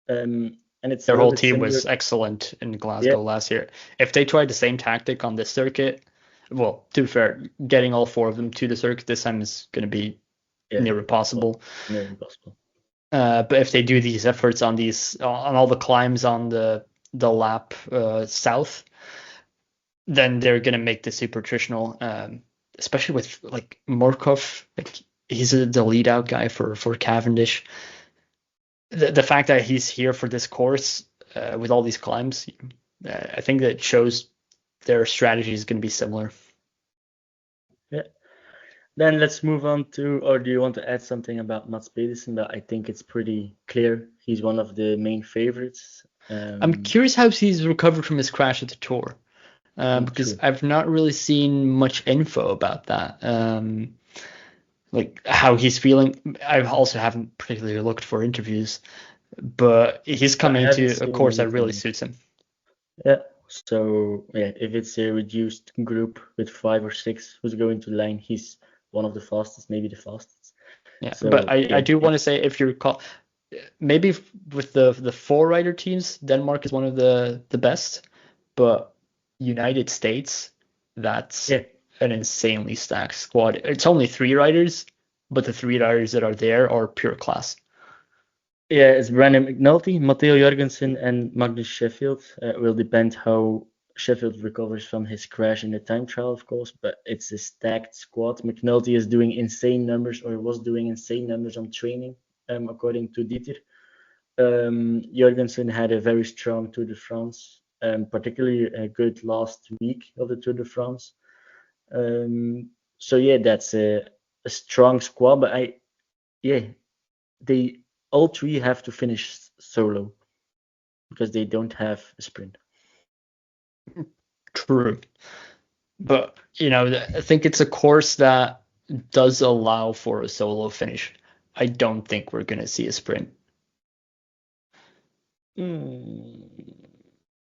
And it's their whole team was excellent in Glasgow last year. If they tried the same tactic on this circuit, well, to be fair, getting all 4 of them to the circuit this time is going to be near impossible. Near impossible. But if they do these efforts on all the climbs on the lap south, then they're going to make this super attritional, especially with like Morkov. Like, he's the lead out guy for Cavendish. The fact that he's here for this course with all these climbs, I think that shows their strategy is going to be similar. Yeah. Then let's move on to, or do you want to add something about Mats Pedersen? But I think it's pretty clear. He's one of the main favorites. I'm curious how he's recovered from his crash at the Tour, because True. I've not really seen much info about that. Like how he's feeling. I also haven't particularly looked for interviews, but he's coming I haven't into a seen course that really anything. suits him. Yeah. So yeah, if it's a reduced group with 5 or 6 who's going to line, he's one of the fastest, maybe the fastest. Yeah, but So I yeah, do want to say if you recall, maybe with the four rider teams, Denmark is one of the best, but United States, that's yeah, an insanely stacked squad. It's only 3 riders, but the 3 riders that are there are pure class. yeah. It's Brandon McNulty, Matteo Jorgensen, and Magnus Sheffield. It will depend how Sheffield recovers from his crash in the time trial, of course. But it's a stacked squad. McNulty is doing insane numbers, or was doing insane numbers on training, according to Dieter. Jorgensen had a very strong Tour de France, particularly a good last week of the Tour de France. So yeah, that's a strong squad, but yeah, they all 3 have to finish solo because they don't have a sprint. True. But, I think it's a course that does allow for a solo finish. I don't think we're going to see a sprint.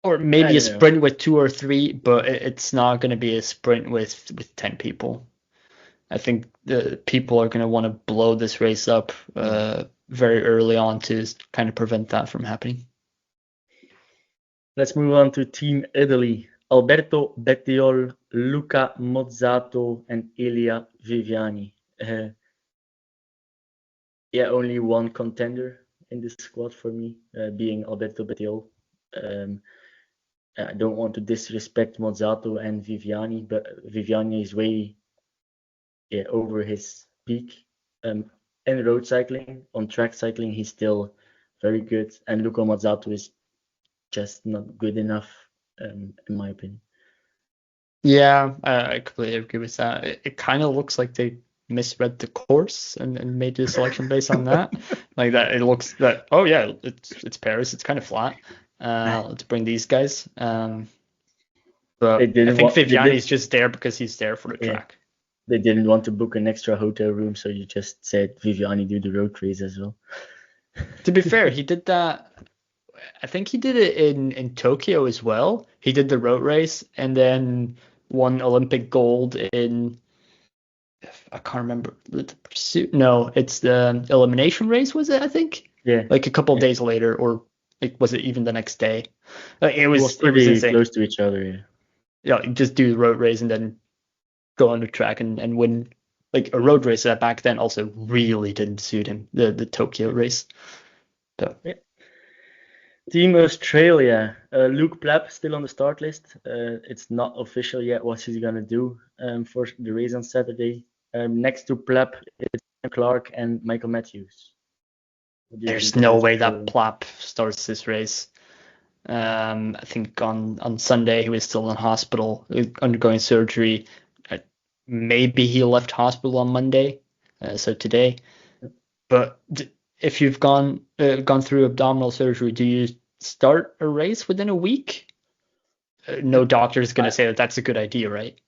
Or maybe a sprint with 2 or 3, but it's not going to be a sprint with 10 people. I think the people are going to want to blow this race up very early on to kind of prevent that from happening. Let's move on to Team Italy. Alberto Bettiol, Luca Mozzato, and Elia Viviani. Yeah, only one contender in this squad for me, being Alberto Bettiol. I don't want to disrespect Mozzato and Viviani, but Viviani is way over his peak. In road cycling, on track cycling, he's still very good, and Luca Mozzato is just not good enough, in my opinion. Yeah, I completely agree with that. It kind of looks like they misread the course and made the selection based on that. Like that, it looks that, oh yeah, it's Paris, it's kind of flat. Let's bring these guys. But I think Viviani's just there because he's there for the track. They didn't want to book an extra hotel room, so you just said Viviani do the road race as well. To be fair, he did that. I think he did it in Tokyo as well. He did the road race and then won Olympic gold in, I can't remember the pursuit. No, it's the elimination race, was it? I think. Yeah. Like a couple of days later, or was it even the next day? It was pretty insane. close to each other. Yeah. Yeah, just do the road race and then go on the track and win. Like a road race that back then also really didn't suit him. The Tokyo race. So. Yeah. Team Australia, Luke Plapp still on the start list. It's not official yet what he's gonna do for the race on Saturday. Next to Plapp, it's Clark and Michael Matthews. There's no way that Plapp starts this race. I think on Sunday he was still in hospital undergoing surgery. Maybe he left hospital on Monday, so today. But if you've gone through abdominal surgery, do you start a race within a week? No doctor is going to say that that's a good idea, right?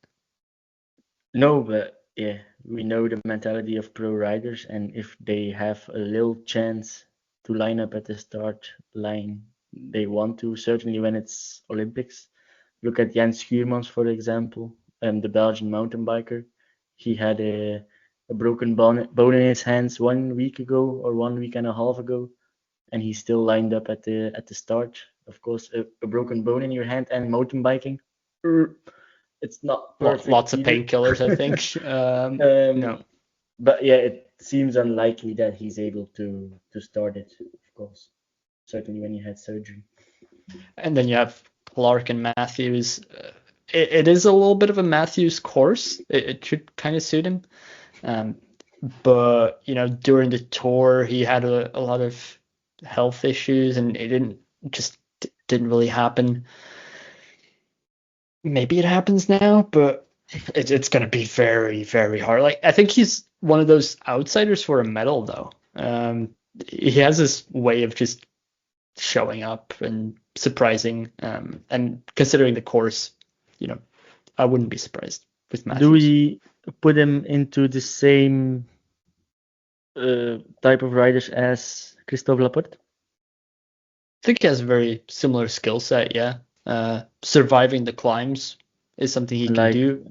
No, but yeah, we know the mentality of pro riders, and if they have a little chance to line up at the start line, they want to, certainly when it's Olympics. Look at Jens Schuurmans, for example, the Belgian mountain biker. He had a broken bone in his hands 1 week ago or 1 week and a half ago, and he still lined up at the start. Of course, a broken bone in your hand and mountain biking, it's not perfect. Lots of painkillers, I think. No, but yeah, it seems unlikely that he's able to start it. Of course, certainly when he had surgery. And then you have Clark and Matthews. It is a little bit of a Matthews course. It should kind of suit him. But during the tour he had a lot of health issues and it didn't really happen. Maybe it happens now, but It's going to be very, very hard. Like, I think he's one of those outsiders for a medal, though. He has this way of just showing up and surprising. And considering the course, I wouldn't be surprised with Do Matthews. we put him into the same type of riders as Christophe Laporte? I think he has a very similar skill set, yeah. Surviving the climbs is something he can Like do.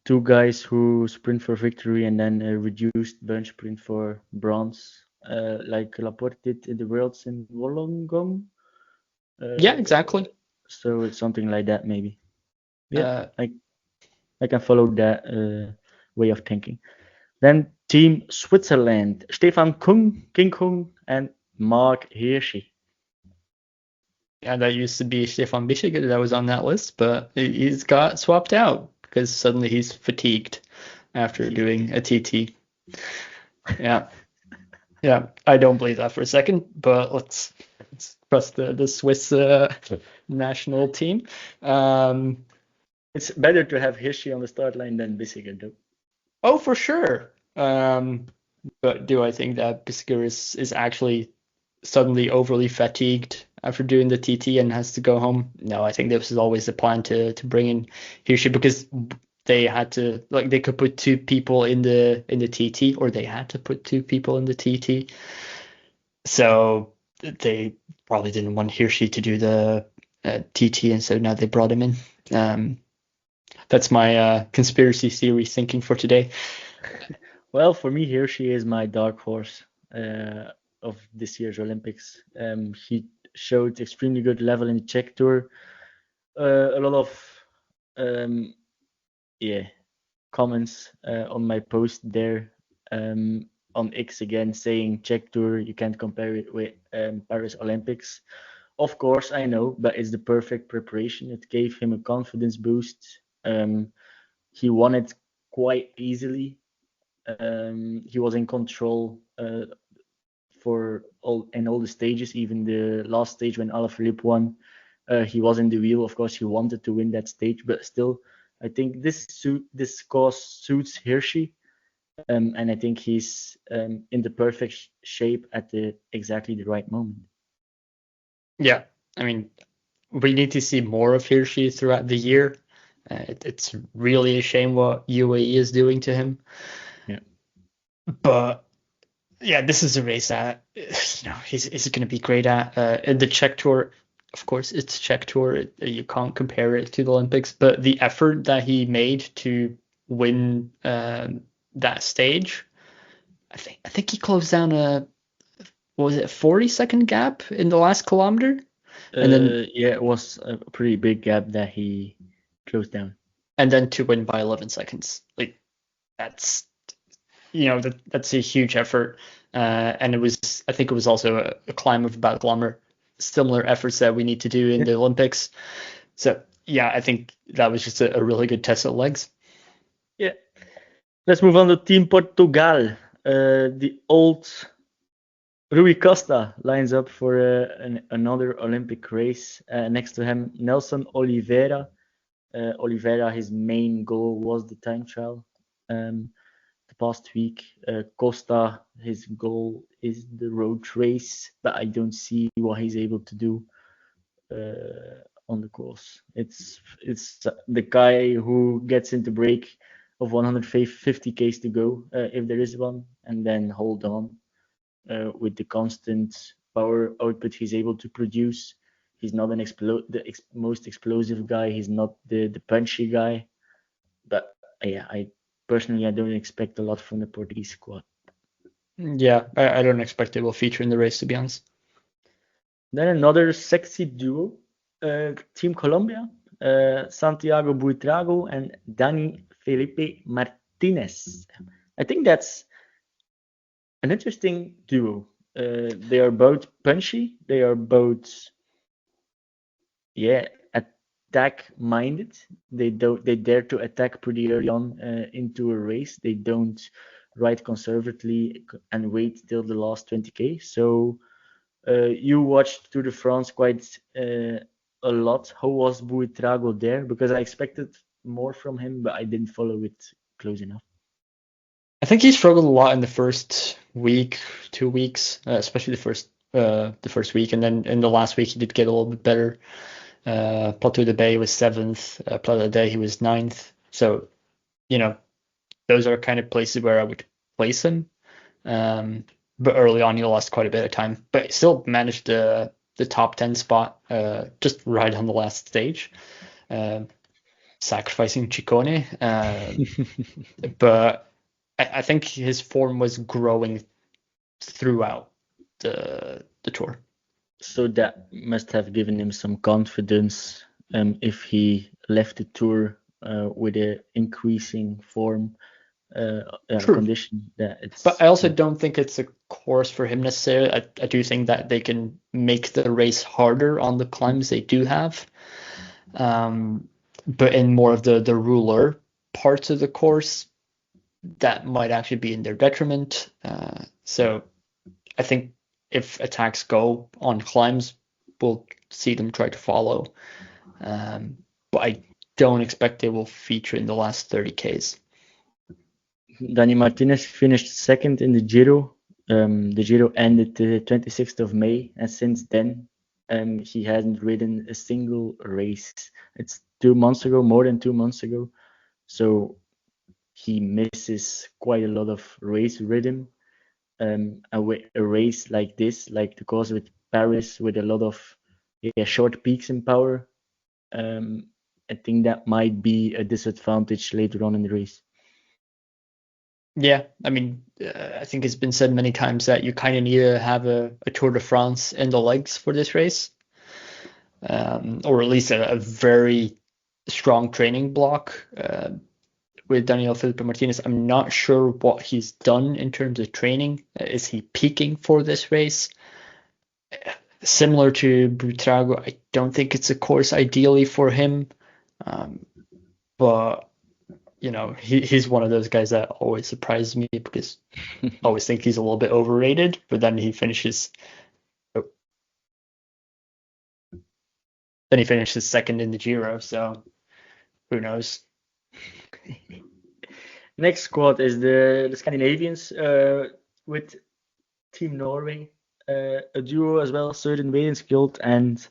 two guys who sprint for victory and then a reduced bunch sprint for bronze, like Laporte did in the Worlds in Wollongong. Yeah, exactly. So it's something like that, maybe. Yeah, Uh, I can follow that way of thinking. Then Team Switzerland, Stefan King Kung, and Mark Hirschi. Yeah, that used to be Stefan Bischiger that was on that list, but he's got swapped out because suddenly he's fatigued after doing a TT. Yeah. Yeah, I don't believe that for a second, but let's trust the Swiss national team. It's better to have Hirschi on the start line than Bissiger, though. Oh, for sure. But do I think that Bischiger is actually suddenly overly fatigued after doing the TT and has to go home? No, I think this was always the plan to bring in Hirschi because they had to, like, they could put two people in the TT, or they had to put two people in the TT. So they probably didn't want Hirschi to do the TT, and so now they brought him in. That's my conspiracy theory thinking for today. Well, for me, Hirschi is my dark horse of this year's Olympics. He showed extremely good level in the Czech Tour. A lot of comments on my post there on X again, saying Czech Tour, you can't compare it with Paris Olympics. Of course, I know, but it's the perfect preparation. It gave him a confidence boost. He won it quite easily. He was in control for all the stages, even the last stage when Alaphilippe won. He was in the wheel. Of course, he wanted to win that stage, but still, I think this course suits Hirschi, and I think he's in the perfect shape at exactly the right moment. Yeah, I mean, we need to see more of Hirschi throughout the year. It's really a shame what UAE is doing to him. Yeah. But yeah, this is a race that he's going to be great at. The Czech Tour, of course, it's Czech Tour. You can't compare it to the Olympics, but the effort that he made to win that stage, I think he closed down what was it, a 40-second gap in the last kilometer? And then it was a pretty big gap that he closed down. And then to win by 11 seconds, like that's that's a huge effort. And I think it was also a climb of about a kilometer. Similar efforts that we need to do in the Olympics. So yeah, I think that was just a really good test of legs. Yeah. Let's move on to Team Portugal. The old Rui Costa lines up for another Olympic race. Next to him, Nelson Oliveira. Oliveira, his main goal was the time trial the past week. Costa, his goal is the road race, but I don't see what he's able to do on the course. It's the guy who gets into break of 150 k's to go, if there is one, and then hold on with the constant power output he's able to produce. He's not the most explosive guy. He's not the punchy guy. But yeah, I personally don't expect a lot from the Portuguese squad. Yeah, I don't expect it will feature in the race, to be honest. Then another sexy duo, Team Colombia, Santiago Buitrago and Dani Felipe Martinez. I think that's an interesting duo. They are both punchy. They are both, attack minded. They dare to attack pretty early on into a race. They don't ride conservatively and wait till the last 20k. So you watched Tour de France quite a lot. How was Buitrago there? Because I expected more from him, but I didn't follow it close enough. I think he struggled a lot in the first week, 2 weeks, especially the first week, and then in the last week he did get a little bit better. Plateau de Bay was 7th, Plateau de he was 9th. So, those are kind of places where I would place him. But early on he lost quite a bit of time, but he still managed the top 10 spot, just right on the last stage, sacrificing Ciccone. But I think his form was growing throughout the tour. So that must have given him some confidence if he left the tour with an increasing form condition. But I also don't think it's a course for him necessarily. I do think that they can make the race harder on the climbs they do have. But in more of the ruler parts of the course, that might actually be in their detriment. So I think if attacks go on climbs, we'll see them try to follow. But I don't expect they will feature in the last 30 Ks. Dani Martinez finished second in the Giro. The Giro ended the 26th of May, and since then he hasn't ridden a single race. It's 2 months ago, more than 2 months ago. So he misses quite a lot of race rhythm. A race like this, like the course with Paris, with a lot of short peaks in power, I think that might be a disadvantage later on in the race. Yeah, I mean, I think it's been said many times that you kind of need to have a Tour de France in the legs for this race, or at least a very strong training block. With Daniel Filippo Martinez, I'm not sure what he's done in terms of training. Is he peaking for this race? Similar to Buitrago, I don't think it's a course ideally for him. But he's one of those guys that always surprises me because I always think he's a little bit overrated, but then he finishes second in the Giro, so who knows? Next squad is the Scandinavians with Team Norway, a duo as well, Søren Wedenskjold and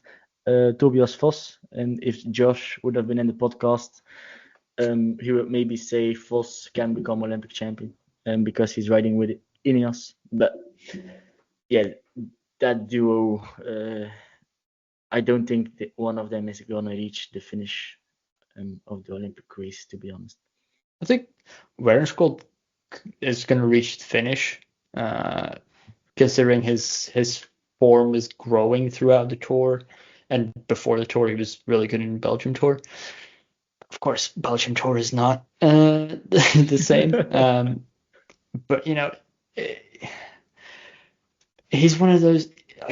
Tobias Foss. And if Josh would have been in the podcast, he would maybe say Foss can become Olympic champion because he's riding with Ineos. But yeah, that duo, I don't think that one of them is going to reach the finish of the Olympic race, to be honest. I think Werenskjold is going to reach the finish, considering his form is growing throughout the tour. And before the tour, he was really good in the Belgium tour. Of course, Belgium tour is not the same. But, he's one of those,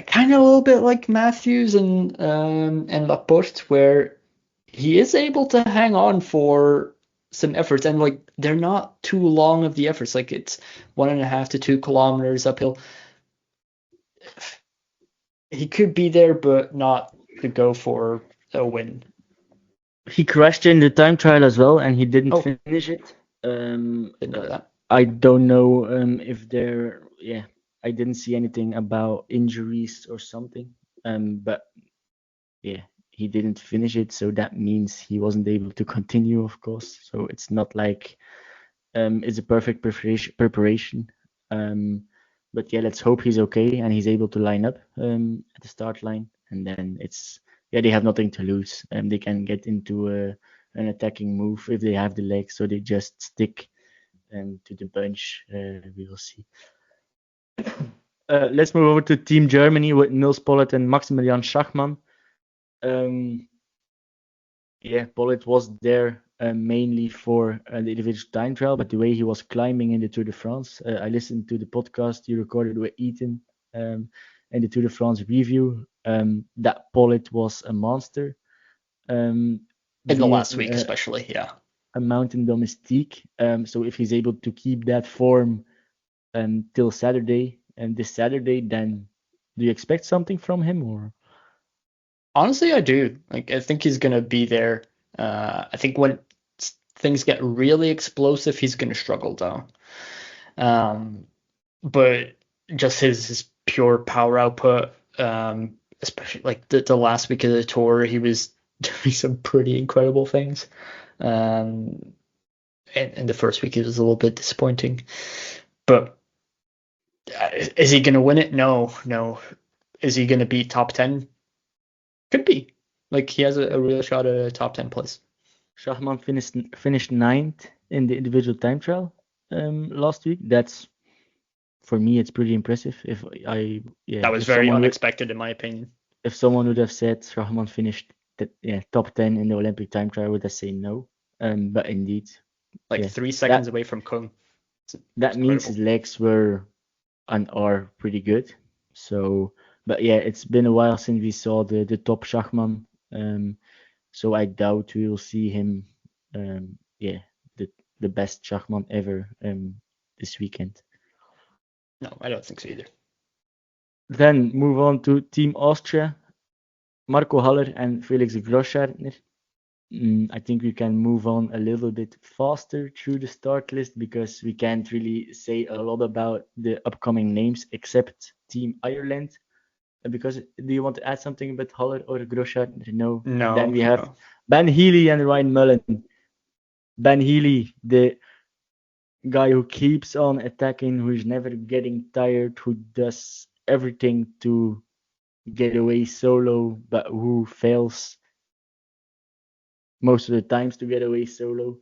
kind of a little bit like Matthews and Laporte, where he is able to hang on for some efforts, and they're not too long of the efforts. It's 1.5 to 2 kilometers uphill. He could be there, but not to go for a win. He crashed in the time trial as well, and he didn't finish it. Didn't know that. I don't know if I didn't see anything about injuries or something. But yeah, he didn't finish it, so that means he wasn't able to continue, of course. So it's not like it's a perfect preparation. But yeah, let's hope he's okay and he's able to line up at the start line, and then they have nothing to lose, and they can get into an attacking move if they have the legs, so they just stick to the bunch. We will see. Let's move over to Team Germany with Nils Pollitt and Maximilian Schachmann. Pollitt was there mainly for the individual time trial, but the way he was climbing in the Tour de France, I listened to the podcast you recorded with Ethan and the Tour de France review. That Pollitt was a monster. In the last week, especially, yeah. A mountain domestique. So if he's able to keep that form till Saturday, and this Saturday, then do you expect something from him, or? Honestly, I do. I think he's gonna be there. I think when things get really explosive, he's going to struggle though. But just his pure power output, especially like the last week of the tour, he was doing some pretty incredible things. And the first week it was a little bit disappointing. But is he going to win it? No. Is he going to be top 10? Could be. Like, he has a real shot at a top 10 place. Schachman finished 9th in the individual time trial last week. That's, for me, it's pretty impressive. That was very unexpected in my opinion. If someone would have said Schachman finished top 10 in the Olympic time trial, I would have said no. But indeed, 3 seconds away from Kung. That means his legs were and are pretty good. So, but yeah, it's been a while since we saw the top Schachman. So I doubt we will see him. The best Schachman ever this weekend. No, I don't think so either. Then move on to Team Austria. Marco Haller and Felix Großschartner. I think we can move on a little bit faster through the start list because we can't really say a lot about the upcoming names except Team Ireland. Because do you want to add something about Haller or Großschartner? No. Then we have Ben Healy and Ryan Mullen. Ben Healy, the guy who keeps on attacking, who is never getting tired, who does everything to get away solo, but who fails most of the times to get away solo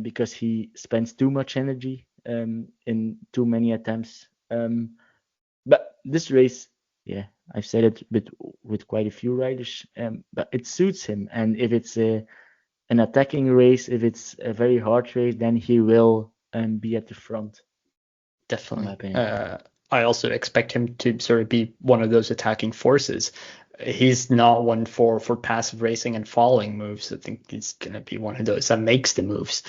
because he spends too much energy in too many attempts. But this race, I've said it with quite a few riders, but it suits him. And if it's an attacking race, if it's a very hard race, then he will be at the front. Definitely. I also expect him to sort of be one of those attacking forces. He's not one for passive racing and following moves. I think he's going to be one of those that makes the moves.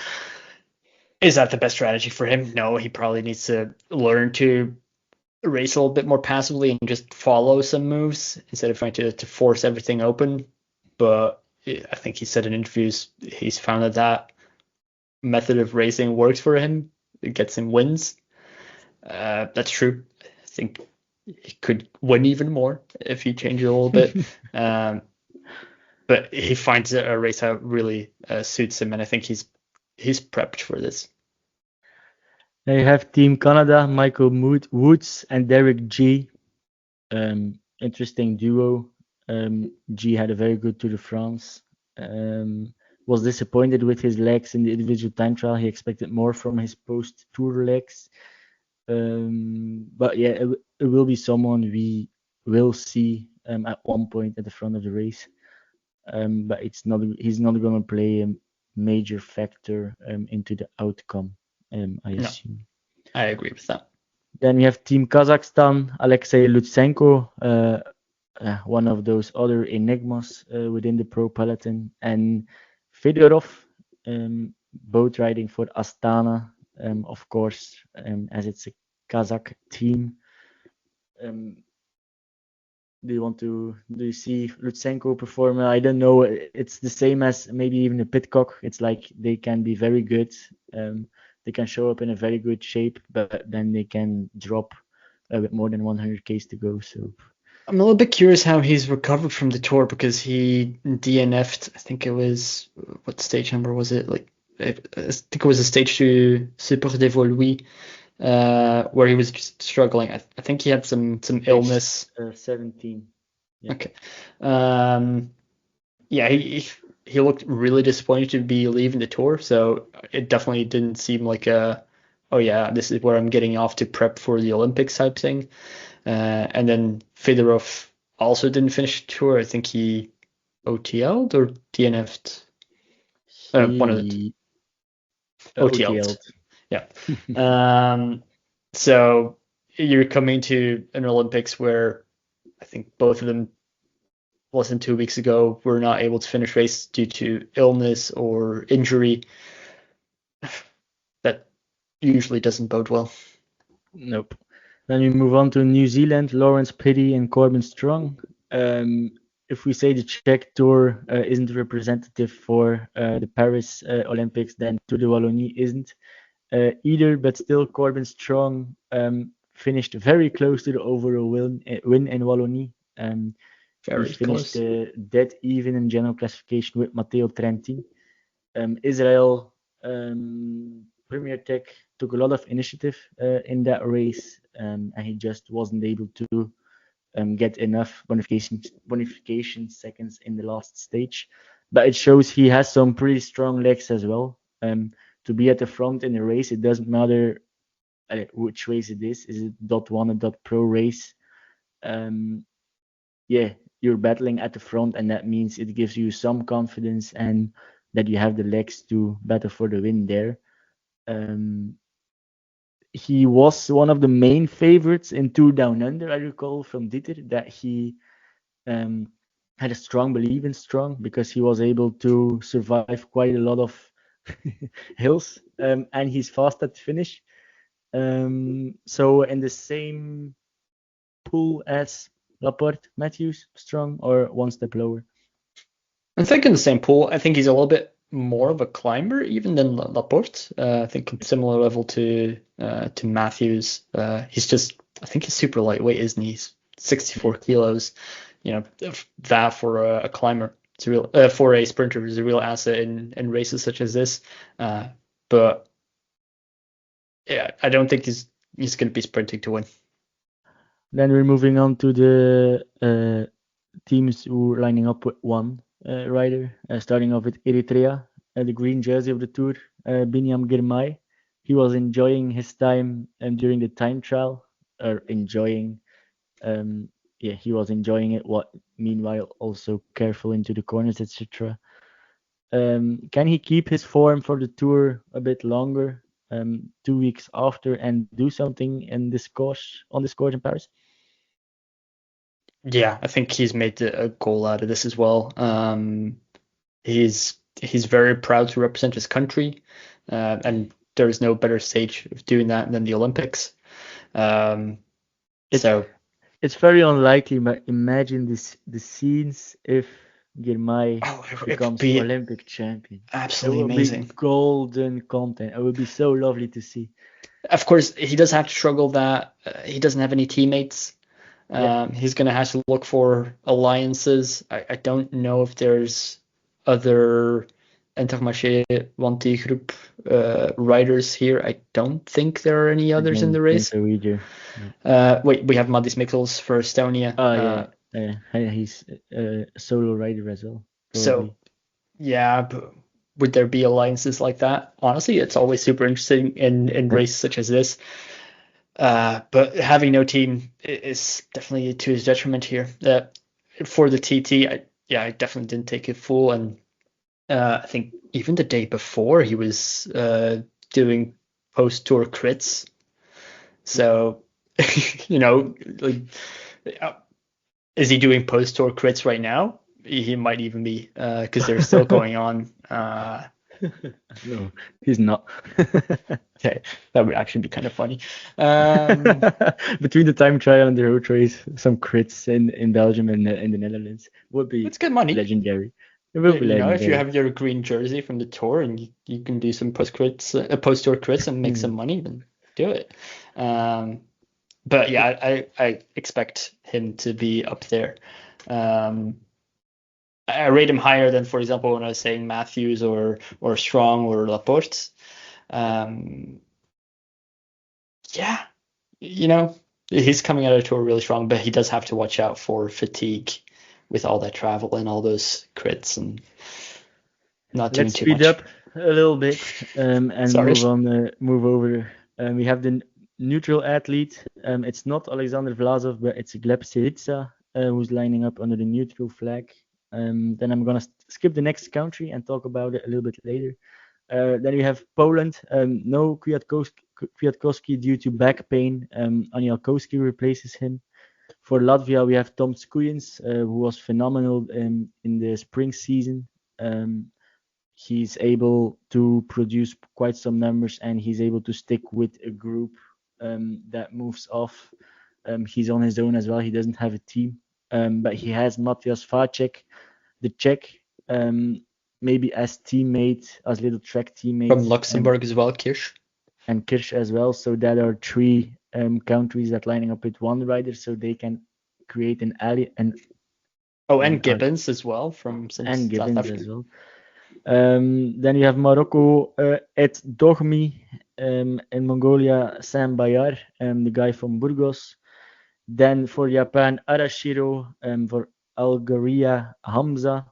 Is that the best strategy for him? No, he probably needs to learn to race a little bit more passively and just follow some moves instead of trying to force everything open. But I think he said in interviews he's found that method of racing works for him. It gets him wins. That's true. I think he could win even more if he changes a little bit. But he finds a race that really suits him, and I think he's prepped for this. They have Team Canada, Michael Woods and Derek G. Interesting duo. G had a very good Tour de France. Was disappointed with his legs in the individual time trial. He expected more from his post-tour legs. But yeah, it will be someone we will see at one point at the front of the race. But he's not going to play a major factor into the outcome, I assume. No, I agree with that. Then we have Team Kazakhstan, Alexei Lutsenko, one of those other enigmas within the pro peloton, and Fedorov, both riding for Astana, of course, as it's a Kazakh team. Do you see Lutsenko perform? I don't know. It's the same as maybe even a Pidcock. It's like they can be very good. They can show up in a very good shape, but then they can drop a bit more than 100 Ks to go. So I'm a little bit curious how he's recovered from the tour because he DNF'd. I think it was, what stage number was it? Like I think it was a stage 2 Super Dévolué, where he was just struggling. I think he had some illness. 17. Yeah. Okay. Yeah, he looked really disappointed to be leaving the tour, so it definitely didn't seem like this is where I'm getting off to prep for the Olympics type thing. And then Fedorov also didn't finish the tour. I think he OTL'd or DNF'd. One of the OTL'd. Yeah. So you're coming to an Olympics where I think both of them less than 2 weeks ago were not able to finish race due to illness or injury. That usually doesn't bode well. Nope. Then we move on to New Zealand, Lawrence Pitty and Corbin Strong. If if we say the Czech Tour isn't representative for the Paris Olympics, then Tour de Wallonie isn't either. But still, Corbin Strong finished very close to the overall win in Wallonie. He Very finished close. dead even in general classification with Matteo Trentin. Israel Premier Tech took a lot of initiative in that race, and he just wasn't able to get enough bonification seconds in the last stage. But it shows he has some pretty strong legs as well. To be at the front in a race, it doesn't matter which race it is. Is it .1 or .pro race? Yeah, you're battling at the front, and that means it gives you some confidence and that you have the legs to battle for the win there. He was one of the main favorites in Tour Down Under, I recall from Dieter, that he had a strong belief in Strong because he was able to survive quite a lot of hills, and he's fast at the finish. So in the same pool as Laporte, Matthews, Strong, or one step lower? I think in the same pool. I think he's a little bit more of a climber even than Laporte. I think on similar level to Matthews. He's just, I think he's super lightweight, isn't he? He's 64 kilos. You know, that for a climber, it's a real for a sprinter is a real asset in races such as this. But yeah, I don't think he's going to be sprinting to win. Then we're moving on to the teams who are lining up with one rider, starting off with Eritrea, the green jersey of the Tour, Binyam Girmay. He was enjoying his time during the time trial, or enjoying. He was enjoying it. Meanwhile, also careful into the corners, etc. Can he keep his form for the Tour a bit longer, 2 weeks after, and do something in this course in Paris? Yeah, I think he's made a goal out of this as well. He's very proud to represent his country, and there is no better stage of doing that than the Olympics. It's very unlikely, but imagine the scenes if Girmay becomes Olympic champion. Absolutely it will amazing. Be golden content. It would be so lovely to see. Of course, he does have to struggle that he doesn't have any teammates. He's going to have to look for alliances. I don't know if there's other Intermarché Wanty group riders here. I don't think there are any others in the race. So either. Wait, we have Madis Mikkels for Estonia. He's a solo rider as well. Probably. So, yeah, but would there be alliances like that? Honestly, it's always super interesting in races such as this. But having no team is definitely to his detriment here. For the TT, I definitely didn't take it full, and I think even the day before he was doing post-tour crits. So, is he doing post-tour crits right now? He might even be, because they're still going on. No, he's not. Okay, that would actually be kind of funny. Between the time trial and the road race, some crits in Belgium and in the Netherlands would be it's good money. Legendary. It will be legendary. If you have your green jersey from the tour and you can do some post-tour crits and make some money, then do it. But yeah, I expect him to be up there. I rate him higher than, for example, when I was saying Matthews or Strong or Laporte. He's coming out of the tour really strong, but he does have to watch out for fatigue with all that travel and all those crits and not doing too much. Let's speed up a little bit and move over. We have the neutral athlete. It's not Alexander Vlasov, but it's Gleb Syriza who's lining up under the neutral flag. Then I'm going to skip the next country and talk about it a little bit later. Then we have Poland. No Kwiatkowski due to back pain. Anielkowski replaces him. For Latvia, we have Tom Skujins, who was phenomenal in the spring season. He's able to produce quite some numbers, and he's able to stick with a group that moves off. He's on his own as well. He doesn't have a team. but he has Matthias Vacek, the Czech, maybe as teammate, as little track teammate. From Luxembourg as well, Kirsch. And Kirsch as well. So that are three countries that lining up with one rider, so they can create an alley. And Gibbons as well from and Gibbons South Africa. as well. Then you have Morocco, Et Dogmi, in Mongolia, Sam Bayar, the guy from Burgos. Then for Japan, Arashiro, for Algeria, Hamza,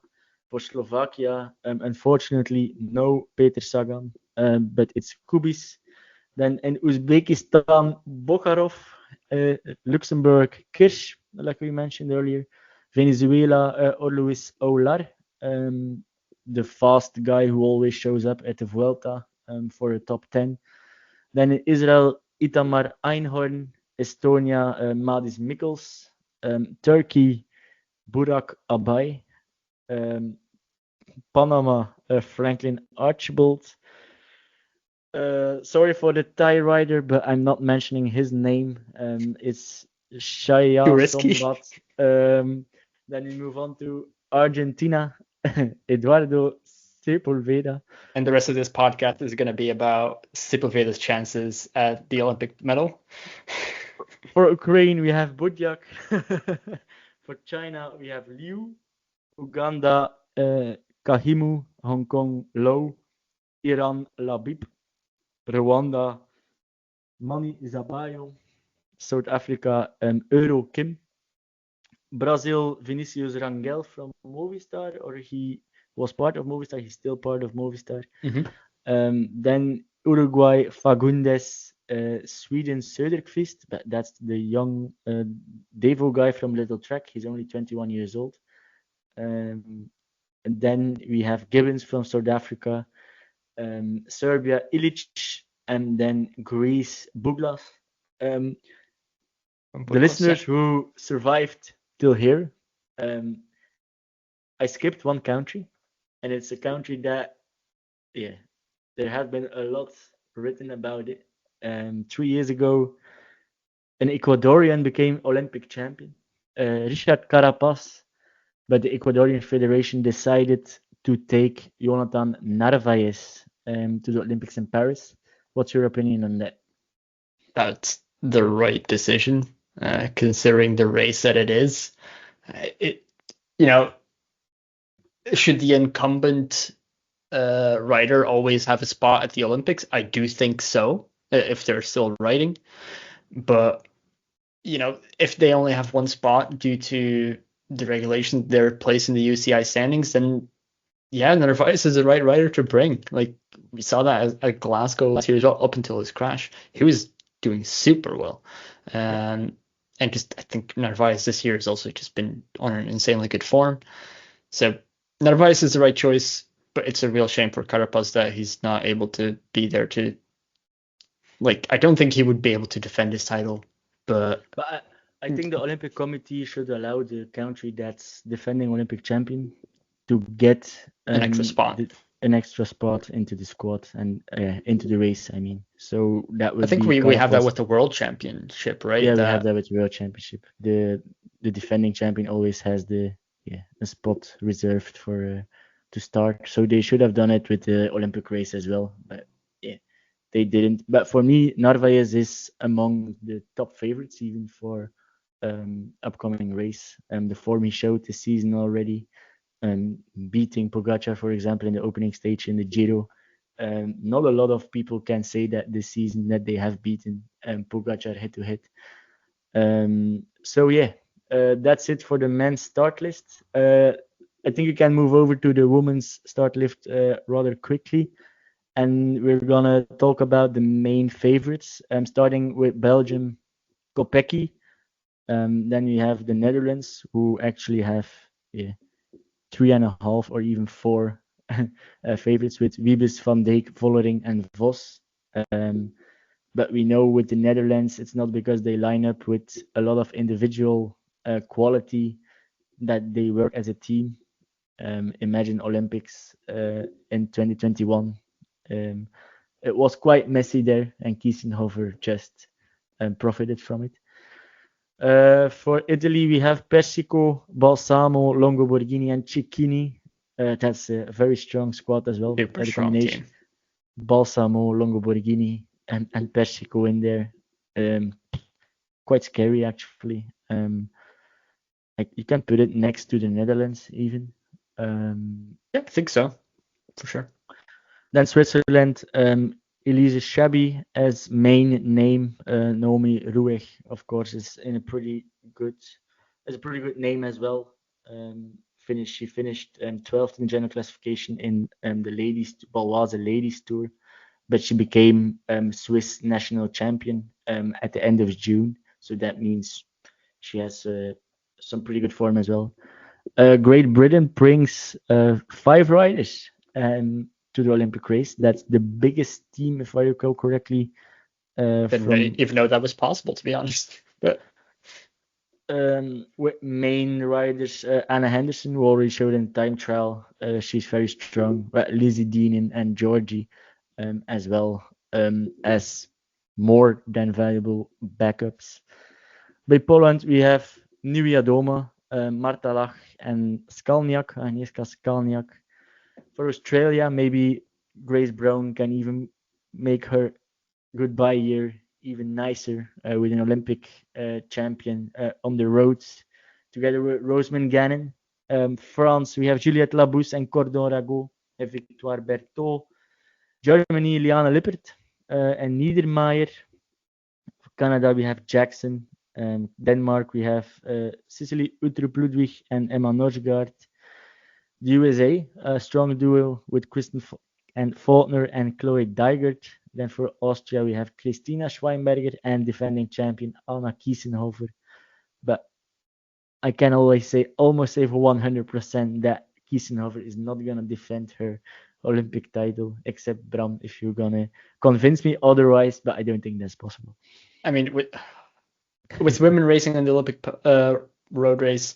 for Slovakia, unfortunately, no Peter Sagan, but it's Kubis. Then in Uzbekistan, Bokharov, Luxembourg, Kirsch, like we mentioned earlier. Venezuela, Luis Olar, the fast guy who always shows up at the Vuelta for a top 10. Then in Israel, Itamar Einhorn, Estonia, Madis Mikkels, Turkey, Burak Abay, Panama, Franklin Archibald. Sorry for the Thai rider, but I'm not mentioning his name. It's Shaya Sombat. Then we move on to Argentina, Eduardo Sepulveda. And the rest of this podcast is going to be about Sepulveda's chances at the Olympic medal. For Ukraine, we have Budyak. For China, we have Liu. Uganda, Kahimu. Hong Kong, Low. Iran, Labib. Rwanda, Mani Zabayo. South Africa, Euro Kim. Brazil, Vinicius Rangel from Movistar, or he was part of Movistar, he's still part of Movistar. Then Uruguay, Fagundes, Sweden, Söderqvist, but that's the young Devo guy from Little Track, he's only 21 years old. And then we have Gibbons from South Africa, Serbia, Ilic, and then Greece, Buglas. The listeners who survived till here, I skipped one country, and it's a country that, there have been a lot written about it. 3 years ago, an Ecuadorian became Olympic champion, Richard Carapaz, but the Ecuadorian Federation decided to take Jhonaton Narvaez to the Olympics in Paris. What's your opinion on that? That's the right decision, considering the race that it is. Should the incumbent rider always have a spot at the Olympics? I do think so, if they're still riding. But, if they only have one spot due to the regulations they're placed in the UCI standings, then Narvaez is the right rider to bring. Like, we saw that at Glasgow last year as well, up until his crash. He was doing super well. And I think Narvaez this year has also just been on an insanely good form. So Narvaez is the right choice, but it's a real shame for Carapaz that he's not able to be there to, I don't think he would be able to defend his title, but I think the Olympic Committee should allow the country that's defending Olympic champion to get an extra spot. An extra spot into the squad and into the race. I mean, so that would. I think we have that with the World Championship, right? Yeah, we have that with the World Championship. The defending champion always has a spot reserved for to start. So they should have done it with the Olympic race as well, but they didn't. But for me, Narvaez is among the top favorites even for upcoming race. The form he showed this season already. Beating Pogacar, for example, in the opening stage in the Giro. Not a lot of people can say that this season that they have beaten Pogacar head to head. That's it for the men's start list. I think you can move over to the women's start list rather quickly. And we're going to talk about the main favorites, starting with Belgium, Kopecky. Then we have the Netherlands, who actually have 3.5 or even 4 favorites with Wiebes, Van Dijk, Vollering, and Vos. But we know with the Netherlands, it's not because they line up with a lot of individual quality that they work as a team. Imagine Olympics in 2021. It was quite messy there, and Kiesenhofer just profited from it. For Italy, we have Persico, Balsamo, Longo Borghini, and Cecchini. That's a very strong squad as well. Super The strong combination team. Balsamo, Longo Borghini, and Persico in there. Quite scary, actually. You can put it next to the Netherlands, even. Yeah, I think so, for sure. Then Switzerland, Elise Chabi as main name. Naomi Rueg, of course, is a pretty good name as well. She finished 12th in general classification in the ladies Baloise ladies tour, but she became Swiss national champion at the end of June. So that means she has some pretty good form as well. Great Britain brings 5 riders to the Olympic race. That's the biggest team, if I recall correctly. Didn't even know that was possible, to be honest. But with main riders, Anna Henderson, who already showed in time trial. She's very strong. Lizzie Dean and Georgie as well as more than valuable backups. By Poland, we have Niewiadoma, Marta Lach, and Skalniak, Agnieszka Skalniak. For Australia, maybe Grace Brown can even make her goodbye year even nicer with an Olympic champion on the roads, together with Rosemary Gannon. France, we have Juliette Labousse and Cordon Rago and Victoire Berthaud. Germany, Liana Lippert and Niedermayer. For Canada, we have Jackson. Denmark, we have Cicely Uttrup Ludwig and Emma Norsgaard. The USA, a strong duo with Kristen and Faulkner and Chloe Dygert. Then for Austria, we have Christina Schweinberger and defending champion Anna Kiesenhofer. But I can almost say for 100% that Kiesenhofer is not going to defend her Olympic title, except Bram, if you're going to convince me otherwise, but I don't think that's possible. I mean, with women racing in the Olympic road race,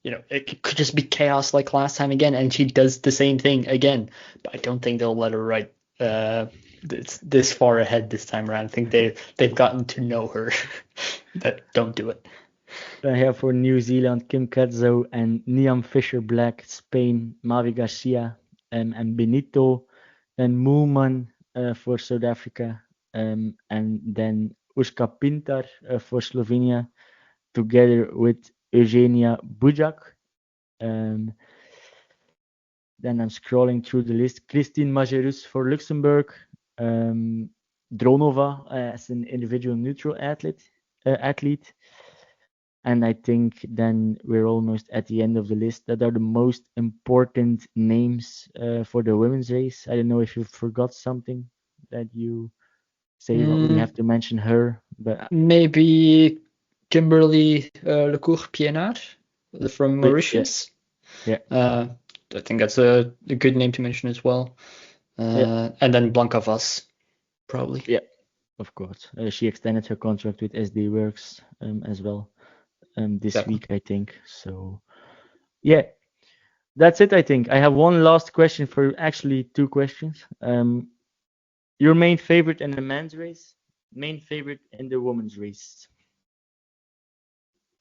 it could just be chaos like last time again, and she does the same thing again. But I don't think they'll let her ride this far ahead this time around. I think they've gotten to know her. That don't do it. I have for New Zealand Kim Katzo and Niam Fisher Black, Spain Mavi Garcia and Benito and Moolman for South Africa, and then Uska Pintar for Slovenia, together with Eugenia Bujak. Then I'm scrolling through the list. Christine Majerus for Luxembourg. Dronova as an individual neutral athlete. And I think then we're almost at the end of the list. That are the most important names for the women's race. I don't know if you forgot something that you say we have to mention her, but maybe Kimberly Lecourt-Pienard from Mauritius. Yeah. I think that's a good name to mention as well. And then Blanca Vos, probably. Yeah, of course. She extended her contract with SD Works as well this week, I think. So, yeah, that's it, I think. I have one last question for you. Actually, 2 questions. Your main favorite in the men's race, main favorite in the women's race?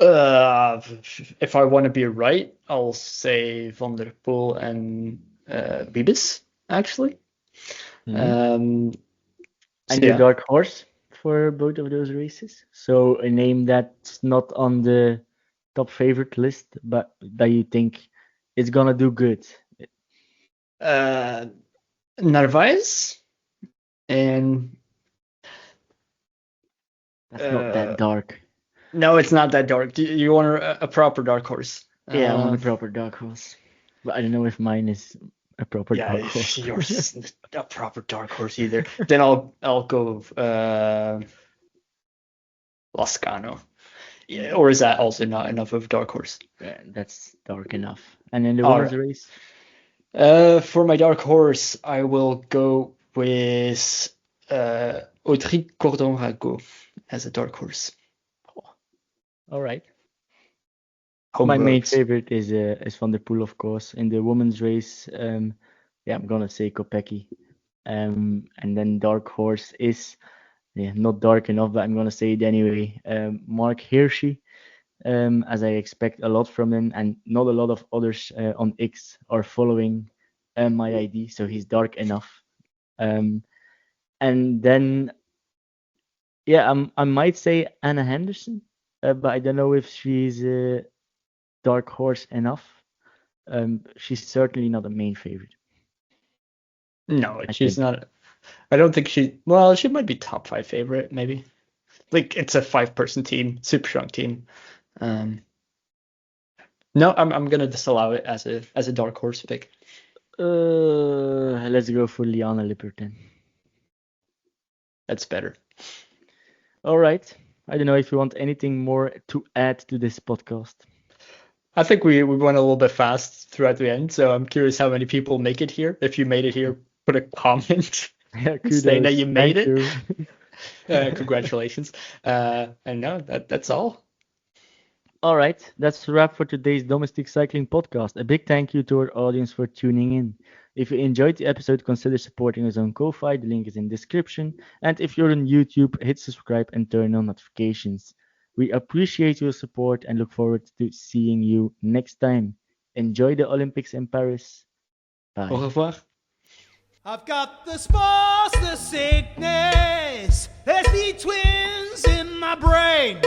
If I want to be right, I'll say Van der Poel and Wiebes, actually. And your dark horse for both of those races? So a name that's not on the top favorite list, but that you think it's gonna do good. Narvaez and that's not that dark. No, it's not that dark. You want a proper dark horse? Yeah, I want a proper dark horse, but I don't know if mine is a proper dark horse. Yours isn't a proper dark horse either. Then I'll go Lascano. Yeah, or is that also not enough of a dark horse? Yeah, that's dark enough. And in the women's race? For my dark horse, I will go with Audrey Cordon-Rago as a dark horse. All right. My main favorite is Van der Poel, of course. In the women's race, I'm gonna say Kopecky. And then dark horse is not dark enough, but I'm gonna say it anyway. Mark Hirschi. as I expect a lot from him, and not a lot of others on X are following my ID, so he's dark enough. And then, yeah, I might say Anna Henderson, but I don't know if she's a dark horse enough. She's certainly not a main favorite. No, I she's think. not. I don't think well, she might be top 5 favorite, maybe. Like, it's a 5-person team, super strong team. No, I'm gonna disallow it as a dark horse pick. Let's go for Liana Lippert then. That's better. All right. I don't know if you want anything more to add to this podcast. I think we went a little bit fast throughout the end, so I'm curious how many people make it here. If you made it here, put a comment Yeah, saying that you made Thank it. you. Congratulations. And no, that's all. All right, that's a wrap for today's Domestique Cycling Podcast. A big thank you to our audience for tuning in. If you enjoyed the episode, consider supporting us on Ko-Fi. The link is in the description. And if you're on YouTube, hit subscribe and turn on notifications. We appreciate your support and look forward to seeing you next time. Enjoy the Olympics in Paris. Bye. Au revoir. I've got the spores, the sickness. There's the twins in my brain.